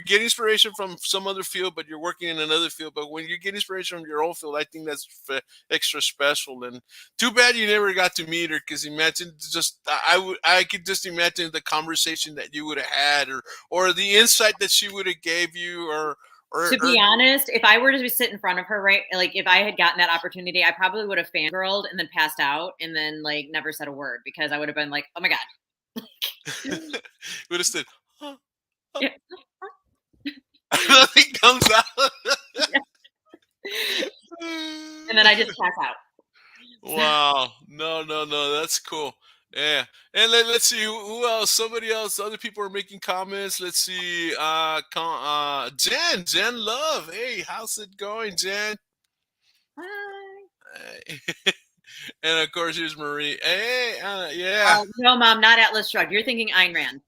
get inspiration from some other field, but you're working in another field. But when you get inspiration from your own field, I think that's extra special. And too bad you never got to meet her, because imagine just I could just imagine the conversation that you would have had, or the insight that she would have gave you, To or be honest, if I were to sit in front of her, right, like if I had gotten that opportunity, I probably would have fangirled and then passed out and then like never said a word because I would have been like, oh my god. would have said, huh? Yeah. Nothing comes out. And then I just pass out. Wow. No, no, no. That's cool. Yeah. And let's see who else. Somebody else. Other people are making comments. Let's see. Jen Love. Hey, how's it going, Jen? Hi. Hey. And of course, here's Marie. Hey, yeah. No, mom, not Atlas Shrugged. You're thinking Ayn Rand.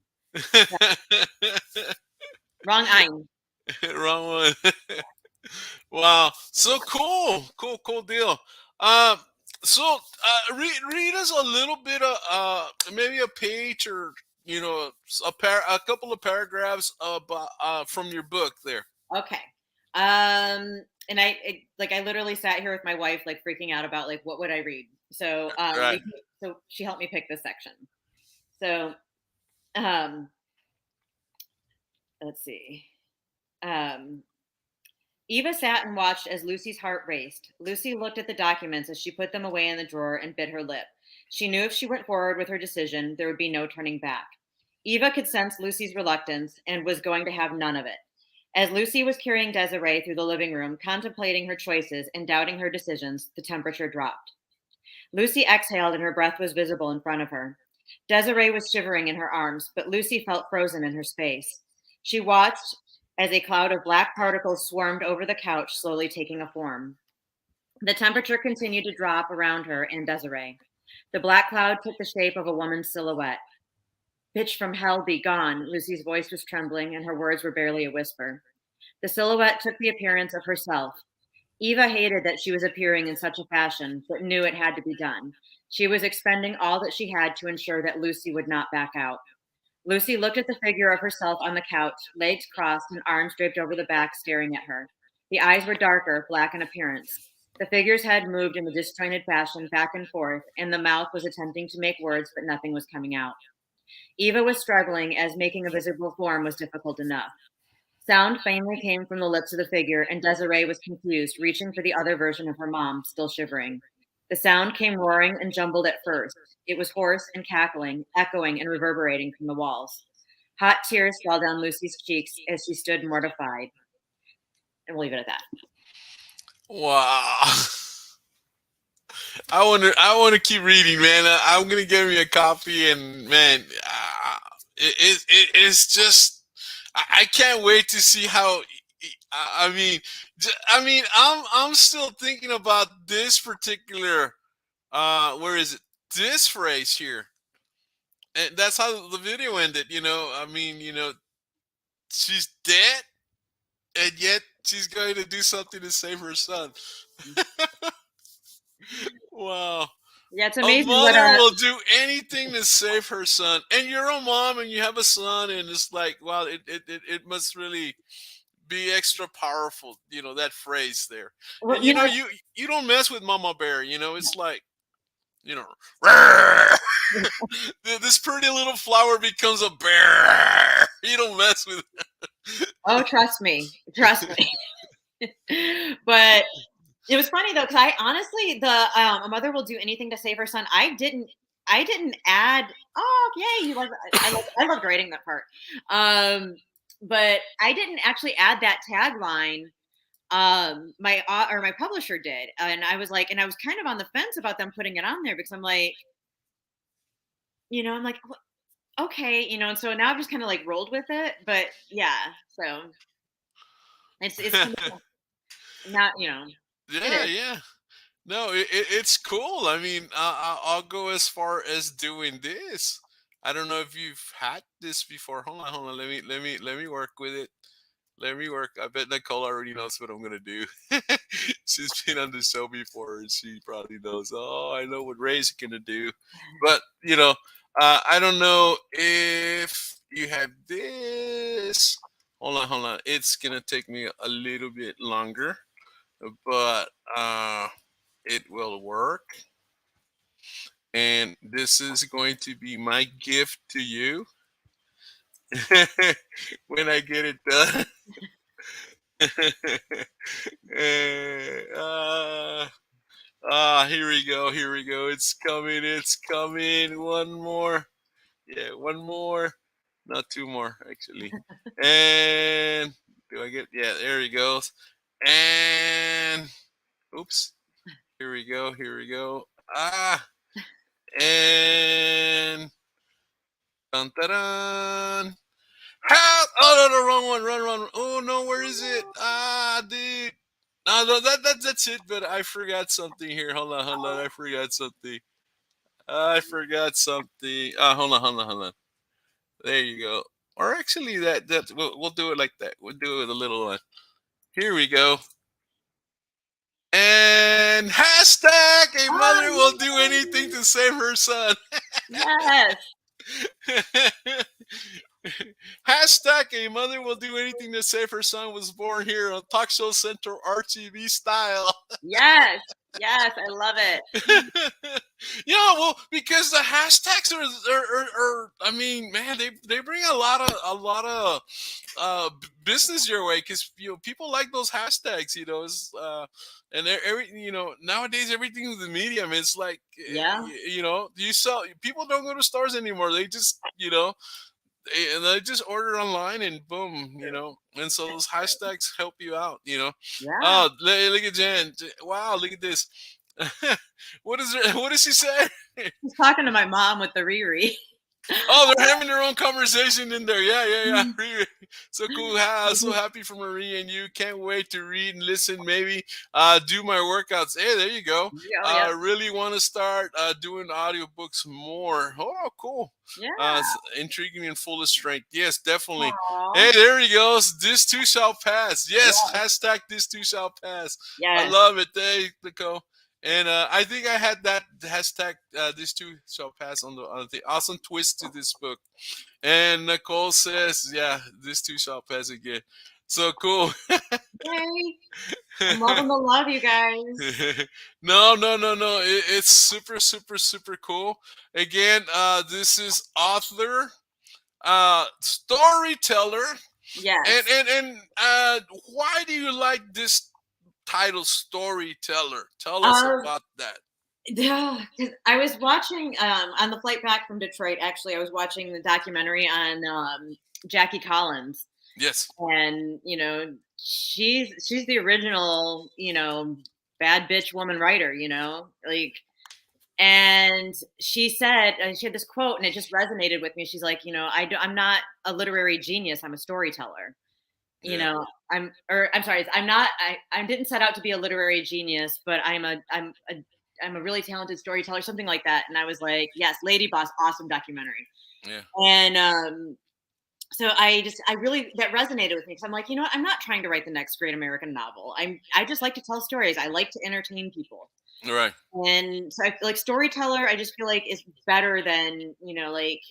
Wrong Ayn. Wrong one. Wow. So cool. Cool deal. Um, read us a little bit of maybe a page, or a couple of paragraphs about from your book there. Okay. And I literally sat here with my wife, like freaking out about like what would I read. So Right. so she helped me pick this section. So um, let's see. Um, Eva sat and watched as Lucy's heart raced. Lucy looked at the documents as she put them away in the drawer and bit her lip. She knew if she went forward with her decision, there would be no turning back. Eva could sense Lucy's reluctance and was going to have none of it. As Lucy was carrying Desiree through the living room, contemplating her choices and doubting her decisions, the temperature dropped. Lucy exhaled and her breath was visible in front of her. Desiree was shivering in her arms, but Lucy felt frozen in her space. She watched as a cloud of black particles swarmed over the couch, slowly taking a form. The temperature continued to drop around her and Desiree. The black cloud took the shape of a woman's silhouette. Bitch from hell, be gone. Lucy's voice was trembling and her words were barely a whisper. The silhouette took the appearance of herself. Eva hated that she was appearing in such a fashion, but knew it had to be done. She was expending all that she had to ensure that Lucy would not back out. Lucy looked at the figure of herself on the couch, legs crossed and arms draped over the back, staring at her. The eyes were darker, black in appearance. The figure's head moved in a disjointed fashion back and forth, and the mouth was attempting to make words, but nothing was coming out. Eva was struggling, as making a visible form was difficult enough. Sound faintly came from the lips of the figure, and Desiree was confused, reaching for the other version of her mom, still shivering. The sound came roaring and jumbled at first. It was hoarse and cackling, echoing and reverberating from the walls. Hot tears fell down Lucy's cheeks as she stood mortified. And we'll leave it at that. Wow. I want to keep reading, man. I'm gonna get me a copy, and man, it's just I can't wait to see how. I'm still thinking about this particular. Where is it? This phrase here, and that's how the video ended. She's dead, and yet she's going to do something to save her son. Wow. Yeah, it's A amazing mother will do anything to save her son. And you're a mom and you have a son, and it's like, wow, it must really be extra powerful, that phrase there. Well, And you know, you don't mess with Mama Bear, it's like, this pretty little flower becomes a bear. You don't mess with it. oh, trust me. But it was funny though, because I honestly, a mother will do anything to save her son. I didn't add. Oh, yay! I loved writing that part. But I didn't actually add that tagline. My publisher did, and I was kind of on the fence about them putting it on there because I'm like, okay, and so now I've just kind of like rolled with it. But yeah, so it's kind of not, Yeah, yeah. No, it's cool. I mean, I'll go as far as doing this. I don't know if you've had this before. Hold on. Let me work with it. Let me work. I bet Nicole already knows what I'm gonna do. She's been on the show before, and she probably knows. Oh, I know what Ray's gonna do. But I don't know if you have this. Hold on. It's gonna take me a little bit longer, but it will work. And this is going to be my gift to you when I get it done. Here we go. Here we go. It's coming. It's coming. One more. Yeah, one more. Not two more, actually. And do I get? Yeah, there he goes. And oops. Here we go. Here we go. And dun, dun, dun. Help! Oh no, the wrong one. Run. Oh no, where is it? Dude. No, that's it. But I forgot something here. Hold on. I forgot something. Hold on. There you go. Or actually, that we'll do it like that. We'll do it with a little one. Here we go. And hashtag a mother will do anything to save her son. yes. Hashtag a mother will do anything to save her son was born here on Talk Show Central RTV style. Yes. Yes, I love it. Yeah, well, because the hashtags are I mean, man, they bring a lot of business your way because people like those hashtags. And nowadays everything with the medium is like, Yeah. you sell. People don't go to stores anymore. They just and they just order online and boom, and so those hashtags help you out. Yeah. Oh, look at Jen. Wow, look at this. What does she say? She's talking to my mom with the Riri. Oh, they're having their own conversation in there. Yeah. So cool. So happy for Marie and you. Can't wait to read and listen. Maybe do my workouts. Hey, there you go. I really want to start doing audiobooks more. Oh, cool. Yeah. Intriguing and full of strength. Yes, definitely. Aww. Hey, there he goes. This too shall pass. Yes, hashtag this too shall pass. Yes. I love it. There you go. And I think I had that hashtag this too shall pass on the awesome twist to this book. And Nicole says, yeah, this too shall pass again. So cool. Yay. I'm loving the love, you guys. No, no, no, no. It's super, super, super cool. Again, this is author, storyteller, and Yes. why do you like this title, storyteller? Tell us Um, about that. yeah, because I was watching on the flight back from Detroit. Actually, I was watching the documentary on Jackie Collins, Yes. and she's the original bad bitch woman writer. Like, and she said, and she had this quote, and it just resonated with me. She's like, I'm not a literary genius. I'm a storyteller. Yeah. I'm sorry, I didn't set out to be a literary genius, but I'm a really talented storyteller, something like that. And I was like, yes, Lady Boss, awesome documentary. Yeah. And so I really, that resonated with me, because I'm like, what, I'm not trying to write the next great American novel. I just like to tell stories. I like to entertain people. All right. And so I feel like storyteller, I just feel like is better than, like,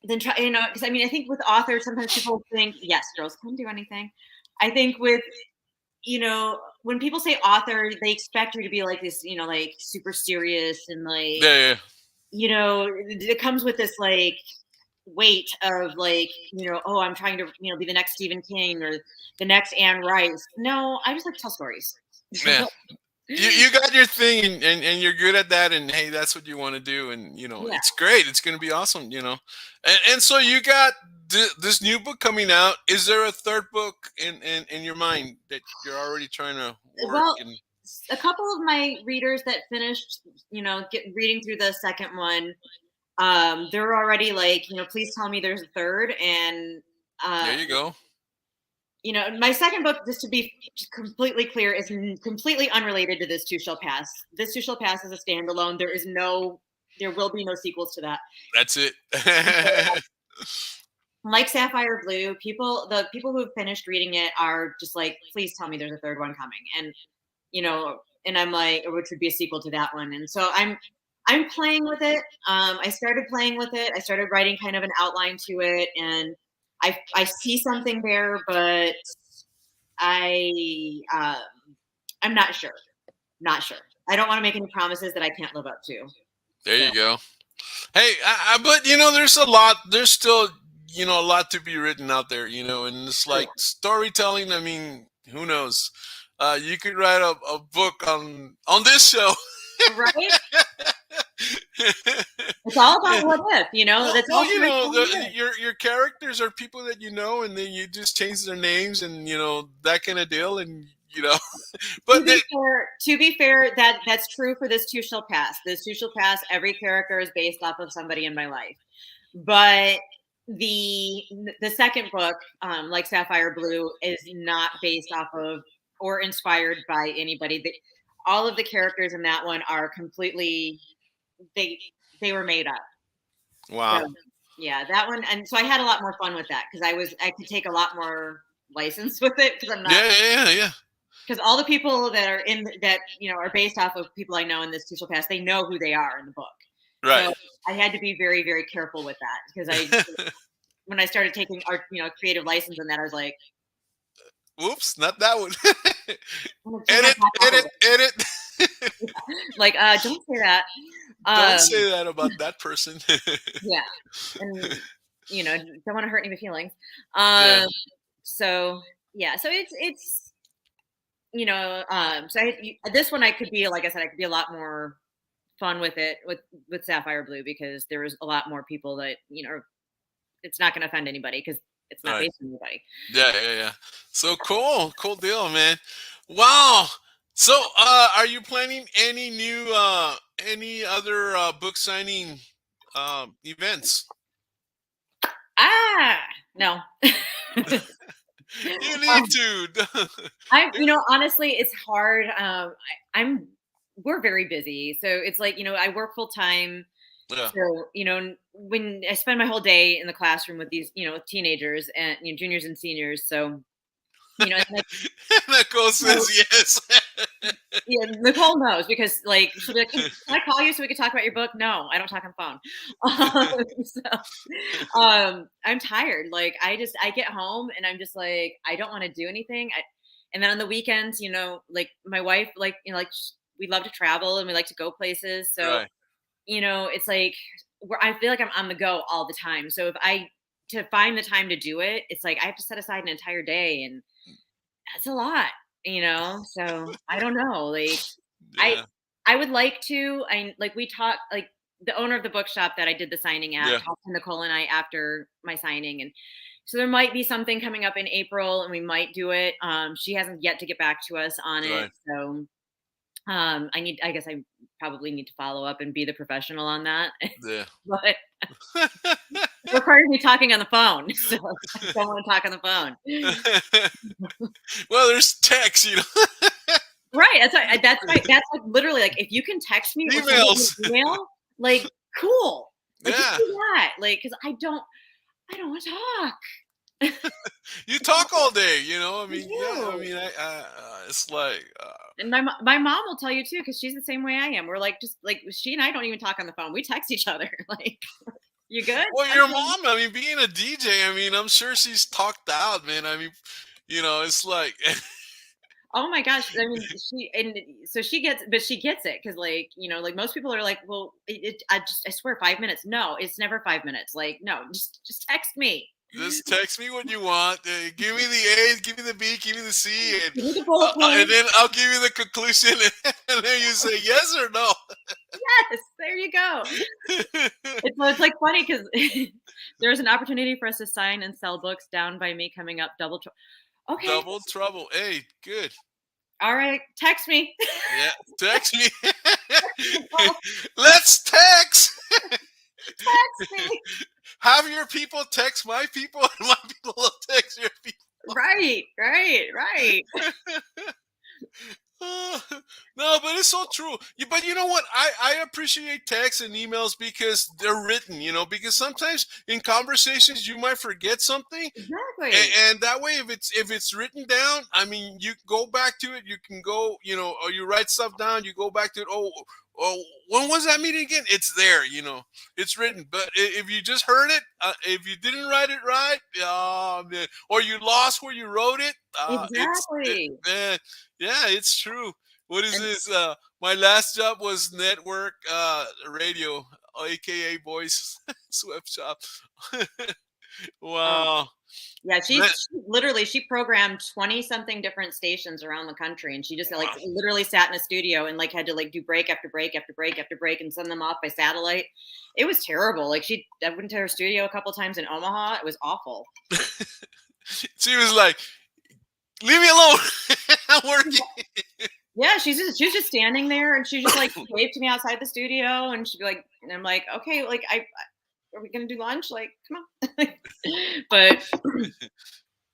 than try, because I mean, I think with authors, sometimes people think, yes, girls can do anything. I think with, when people say author, they expect her to be like this, like super serious and like, Yeah. Yeah. it comes with this like weight of like, oh, I'm trying to, be the next Stephen King or the next Anne Rice. No, I just like to tell stories. Yeah. You got your thing, and you're good at that, and hey, that's what you want to do, and Yeah. it's great. It's going to be awesome, and so you got this new book coming out. Is there a third book in your mind that you're already trying to work? Well, And a couple of my readers that finished, reading through the second one, they're already like, please tell me there's a third. And there uh, you go. my second book, just to be completely clear, is completely unrelated to This Too Shall Pass. This Too Shall Pass is a standalone. There will be no sequels to that. That's it. Like Sapphire Blue, the people who have finished reading it are just like, please tell me there's a third one coming. And and I'm like, which would be a sequel to that one. And so I'm playing with it. I started playing with it. I started writing kind of an outline to it, and I see something there, but I I'm not sure. Not sure. I don't want to make any promises that I can't live up to. There So you go. Hey, but there's a lot. There's still a lot to be written out there. And it's like storytelling. I mean, who knows? You could write a book on this show. right? It's all about what if, That's all your characters are people that and then you just change their names and that kind of deal, and but to be fair, that's true for This Too Shall Pass. This Too Shall Pass. Every character is based off of somebody in my life, but the second book, like Sapphire Blue, is not based off of or inspired by anybody. All of the characters in that one are completely they were made up. wow. So, yeah, that one, and so I had a lot more fun with that because I could take a lot more license with it because I'm not. Yeah. Because all the people that are in that are based off of people I know in This Too Shall Pass, they know who they are in the book. Right. So I had to be very, very careful with that because when I started taking art, creative license in that, I was like, whoops, not that one. edit, edit. Like, don't say that. Don't say that about that person. Yeah, and don't want to hurt any feelings. Yeah. So yeah, so it's so this one I could be, like I said, I could be a lot more fun with it with Sapphire Blue because there was a lot more people that it's not going to offend anybody because it's not based on anybody. Yeah. So cool deal, man. Wow. So are you planning any other book signing events? No. You need to. Honestly, it's hard. We're very busy, so it's like I work full time. Yeah. So when I spend my whole day in the classroom with these with teenagers and juniors and seniors, so that goes says yes. Yeah, Nicole knows because like she'll be like, "Can I call you so we can talk about your book?" No, I don't talk on the phone. I'm tired. Like I get home and I'm just like I don't want to do anything. And then on the weekends, like my wife, like like we love to travel and we like to go places. So Right. it's like where I feel like I'm on the go all the time. So if I to find the time to do it, it's like I have to set aside an entire day, and that's a lot. So I don't know. Like I Yeah. I would like to. I like we talked like the owner of the bookshop that I did the signing at Yeah. talked to Nicole and I after my signing, and so there might be something coming up in April, and we might do it. She hasn't yet to get back to us on it, Right. so I guess I probably need to follow up and be the professional on that. Yeah. But it requires me talking on the phone, so I don't want to talk on the phone. Well, there's text. Right, that's like literally like if you can text me or send me an Emails. email, like cool. Like just Yeah. do that. Like because I don't want to talk. You talk all day, I I mean, yeah, I do. mean, it's like, And my mom will tell you too, because she's the same way I am. We're like just like she and I don't even talk on the phone. We text each other. Like, you good? well, your Okay. mom, I mean, being a DJ, I mean, I'm sure she's talked out, man. I mean, it's like, Oh my gosh. I mean, so she gets it because like most people are like, well, I swear 5 minutes. No, it's never 5 minutes. Like, no, just text me. just text me what you want. Give me the A, give me the B, give me the C, Give me the bullet and point. then I'll give you the conclusion, and then you say yes or no. Yes, there you go. It's like funny because there's an opportunity for us to sign and sell books down by me coming up okay. Double trouble. Hey, good. All right, text me. Yeah, text me. Let's text. Text me. Have your people text my people, and my people will text your Right, right, right. Uh, no, but it's so true. But you know what? I appreciate texts and emails because they're written, because sometimes in conversations you might forget something. Exactly. And that way, if it's written down, I mean, you go back to it. You can go, or you write stuff down. You go back to it. Oh, when was that meeting again? It's there. It's written. But if you just heard it, if you didn't write it right, man, or you lost where you wrote it, Exactly. man, yeah, it's true. What is And this? My last job was network radio, aka voice sweat shop. um, Wow. yeah, Man, she programmed 20 something different stations around the country, and she just like wow. literally sat in a studio and like had to like do break after break after break after break and send them off by satellite. It was terrible. Like I went to her studio a couple times in Omaha. It was awful. She was like, "Leave me alone. I'm working." Yeah, she was just standing there, and she just like waved to me outside the studio, and she'd be like, and I'm like, okay, like are we gonna do lunch? Like, come on. But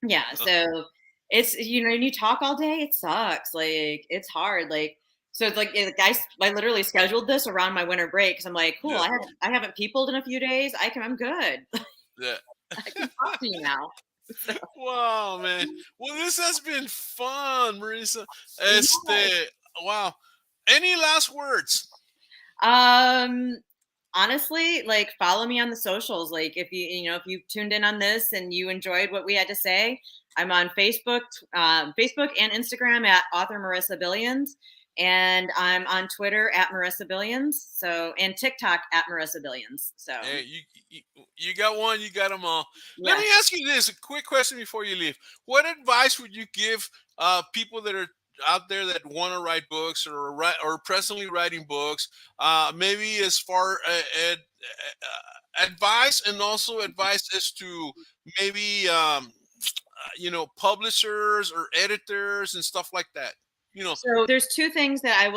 yeah, so it's when you talk all day, it sucks. Like it's hard. Like so it's like I literally scheduled this around my winter break because I'm like, cool, Yeah, I haven't peopled in a few days. I'm good. yeah. I can talk to you now. So, Wow, man. Well, this has been fun, Marisa. yeah. Wow. Any last words? Um, honestly, like follow me on the socials. Like if you tuned in on this and you enjoyed what we had to say, I'm on Facebook and Instagram at author Marissa Billions, and I'm on Twitter at Marissa Billions. So and TikTok at Marissa Billions. So Hey, you got one, you got them all. Let yeah. me ask you this: a quick question before you leave. What advice would you give people that are out there that want to write books or presently writing books? Maybe as far advice, and also advice as to maybe publishers or editors and stuff like that. So there's two things that I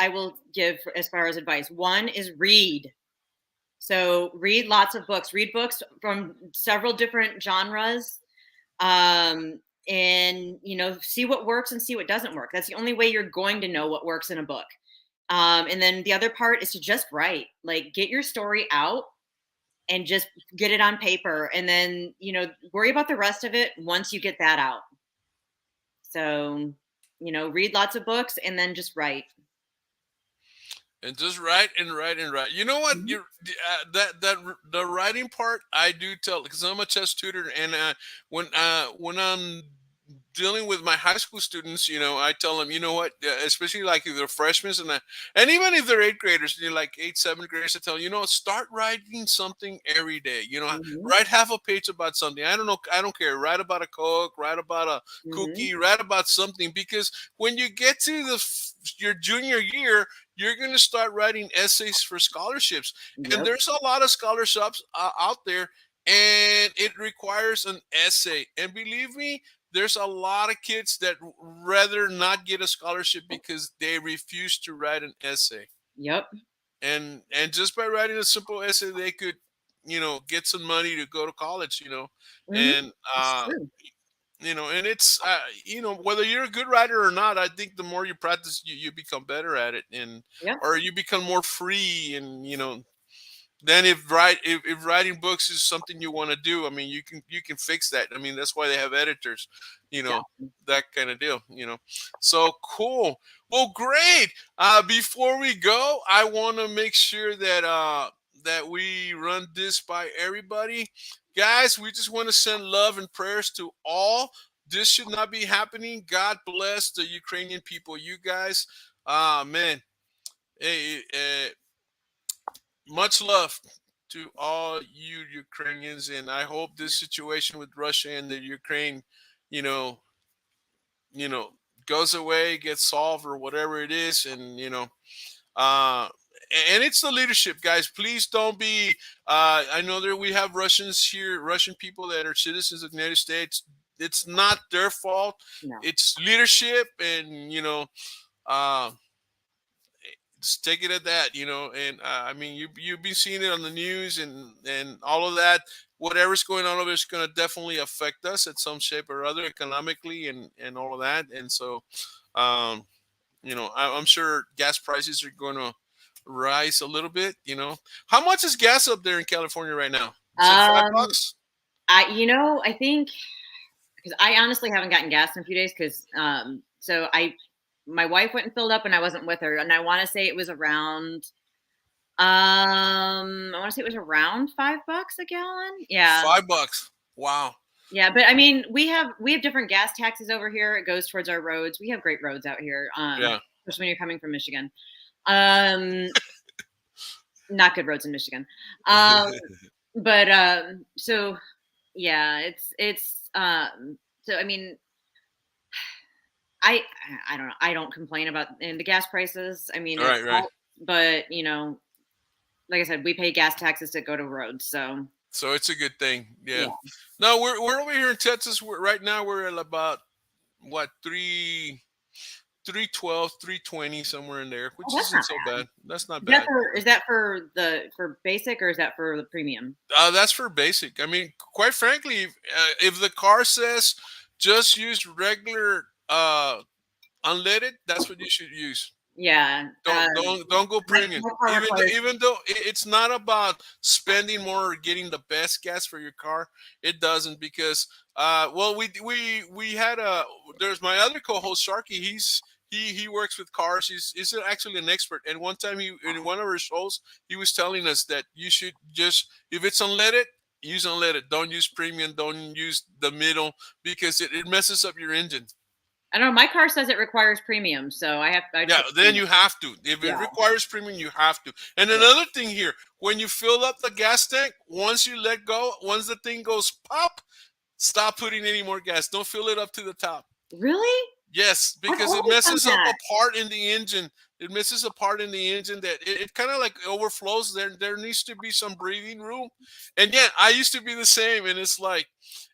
will give as far as advice. One is read. So read lots of books. Read books from several different genres, and see what works and see what doesn't work. That's the only way you're going to know what works in a book. And then the other part is to just write. Like get your story out and just get it on paper, and then worry about the rest of it once you get that out. So read lots of books and then just write. And just write and write and write. You know what? Mhm. You the writing part I do tell because I'm a chess tutor, and when I'm dealing with my high school students, I tell them, you know what, especially like if they're freshmen and even if they're eighth graders, like eighth, seventh graders, I tell them, start writing something every day. Mhm. Write half a page about something. I don't know, I don't care. Write about a Coke, write about a Mhm. cookie, write about something because when you get to your junior year, you're going to start writing essays for scholarships. And Yep. there's a lot of scholarships out there, and it requires an essay. And believe me, there's a lot of kids that rather not get a scholarship because they refuse to write an essay. Yep. And just by writing a simple essay, they could, get some money to go to college, Mhm. and It's true. and it's whether you're a good writer or not, I think the more you practice, you become better at it, and Yep. or you become more free, and then if writing books is something you want to do, I mean, you can fix that. I mean, that's why they have editors, Yeah. that kind of deal. So cool. Well, great. Before we go, I want to make sure that we run this by everybody, guys. We just want to send love and prayers to all. This should not be happening. God bless the Ukrainian people. You guys, man. Hey, much love to all you Ukrainians, and I hope this situation with Russia and the Ukraine, you know, you know, goes away, gets solved, or whatever it is, and uh, and it's the leadership, guys. Please don't be. I know that we have Russians here, Russian people that are citizens of the United States. It's not their fault. No. It's leadership, and Uh, just take it at that, and I mean, you've been seeing it on the news and all of that. Whatever's going on over there is going to definitely affect us at some shape or other, economically and all of that. And so, um, I'm sure gas prices are going to rise a little bit. How much is gas up there in California right now? Is it five Um, bucks? I think because I honestly haven't gotten gas in a few days because so my wife went and filled up and I wasn't with her, and I want to say it was around I want to say it was around $5 a gallon. Yeah. $5. Wow. Yeah, but I mean, we have different gas taxes over here. It goes towards our roads. We have great roads out here, Yeah. especially when you're coming from Michigan. Um, Not good roads in Michigan. Um, but so yeah, so I mean, I I don't know. I don't complain about the gas prices. I mean, it Right. Right. helps, but like I said, we pay gas taxes to go to roads. So So it's a good thing. Yeah. yeah, No, we're over here in Texas. Right now we're at about what 312, 320, somewhere in there, oh, which that's isn't not so bad. bad. That's not Is that bad. for basic or is that for the premium? That's for basic. I mean, quite frankly, if the car says just use regular unleaded, that's what you should use. Yeah. Don't go premium. My car requires. Even though it's not about spending more or getting the best gas for your car, it doesn't because well we had there's my other co-host Sharky. He works with cars. He's actually an expert. And one time in one of our shows he was telling us that you should just if it's unleaded. Use unleaded. Don't use premium. Don't use the middle because it messes up your engine. I don't know. My car says it requires premium, so I Yeah, put then premium. you have to. If it Yeah. requires premium, you have to. And Yeah. another thing here, when you fill up the gas tank, once you let go, once the thing goes pop, stop putting any more gas. Don't fill it up to the top. Really? Yes, I've because it always done messes up that. a part in the engine. It misses a part in the engine that it kind of like overflows. There needs to be some breathing room. And yeah, I used to be the same. And it's like,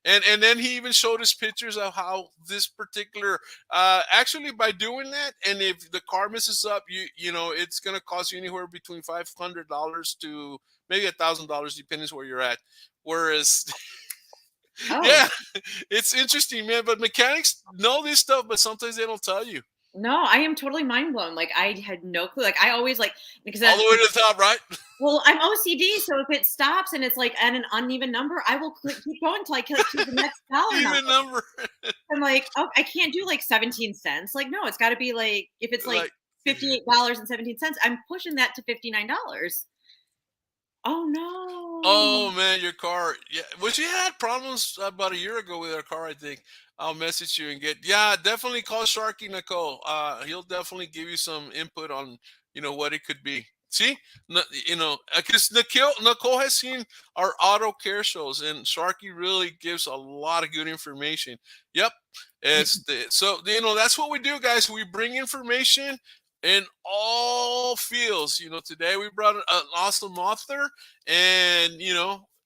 and then he even showed us pictures of how this particular actually by doing that, and if the car messes up, it's gonna cost you anywhere between $500 to maybe $1,000 depending on where you're at. Whereas Oh. yeah, it's interesting, man. But mechanics know this stuff, but sometimes they don't tell you. No, I am totally mind blown. Like I had no clue. Like I always because All the way to the top, right? well, I'm OCD, so if it stops and it's like at an uneven number, I will keep going until I get to the next dollar Even number. number. I'm like, oh, I can't do like 17 cents. Like, no, it's got to be like, if it's like Like, $58.17, I'm pushing that to $59. Oh no. oh man, your car. Yeah, well, you had problems about a year ago with our car. I think I'll message you and get. Yeah, definitely call Sharky Nicole. He'll definitely give you some input on what it could be. See, because Nicole has seen our auto care shows, and Sharky really gives a lot of good information. Yep, so that's what we do, guys. We bring information in all fields. Today we brought an awesome author. And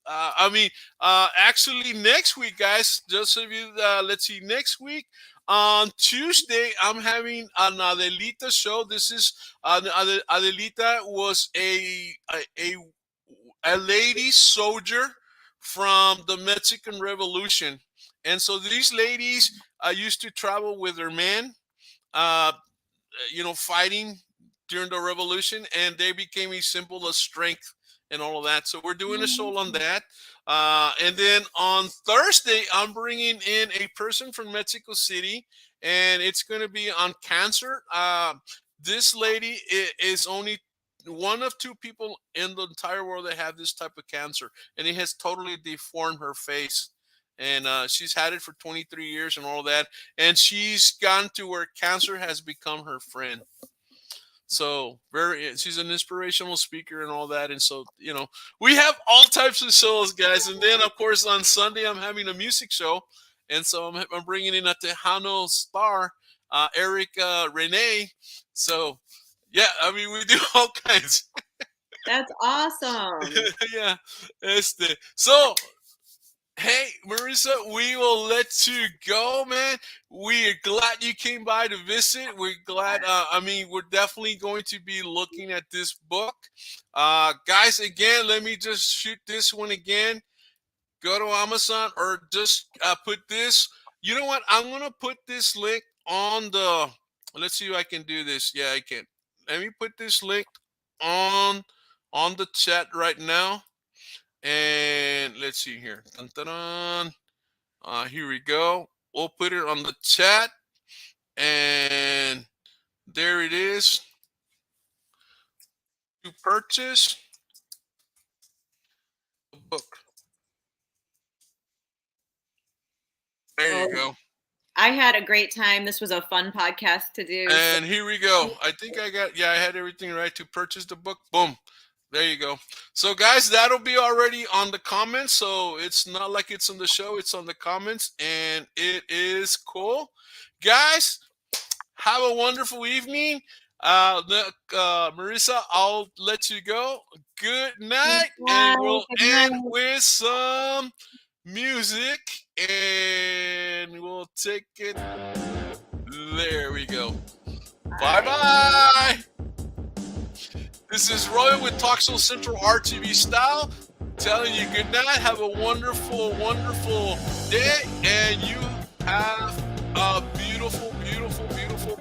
actually next week, guys, just so you let's see, next week on Tuesday, I'm having an Adelita show. This is Adelita was a lady soldier from the Mexican Revolution, and so these ladies used to travel with their men. Uh, fighting during the revolution, and they became a symbol of strength and all of that. So we're doing a show on that. And then on Thursday, I'm bringing in a person from Mexico City, and it's going to be on cancer. This lady is only one of two people in the entire world that have this type of cancer, and it has totally deformed her face. And she's had it for 23 years and all that. And she's gotten to where cancer has become her friend. So she's an inspirational speaker and all that. And so, we have all types of shows, guys. And then, of course, on Sunday, I'm having a music show. And so I'm bringing in a Tejano star, Erica Renee. So, yeah, I mean, we do all kinds. That's awesome. Yeah. So, hey, Marisa, we will let you go, man. We are glad you came by to visit. We're glad. We're definitely going to be looking at this book. Guys, again, let me just shoot this one again. Go to Amazon or just put this. You know what? I'm going to put this link on the. Let's see if I can do this. Yeah, I can. Let me put this link on the chat right now. And let's see here. Dun, dun, dun. Here we go. We'll put it on the chat. And there it is. To purchase the book. There you go. I had a great time. This was a fun podcast to do. And here we go. I think I had everything right. To purchase the book. Boom. There you go. So, guys, that'll be already on the comments. So it's not like it's on the show. It's on the comments. And it is cool. Guys, have a wonderful evening. Marisa, I'll let you go. Good night. And we'll end with some music. And we'll take it. There we go. Bye-bye. This is Roy with Talk Show Central RTV Style, telling you good night. Have a wonderful, wonderful day, and you have a beautiful, beautiful, beautiful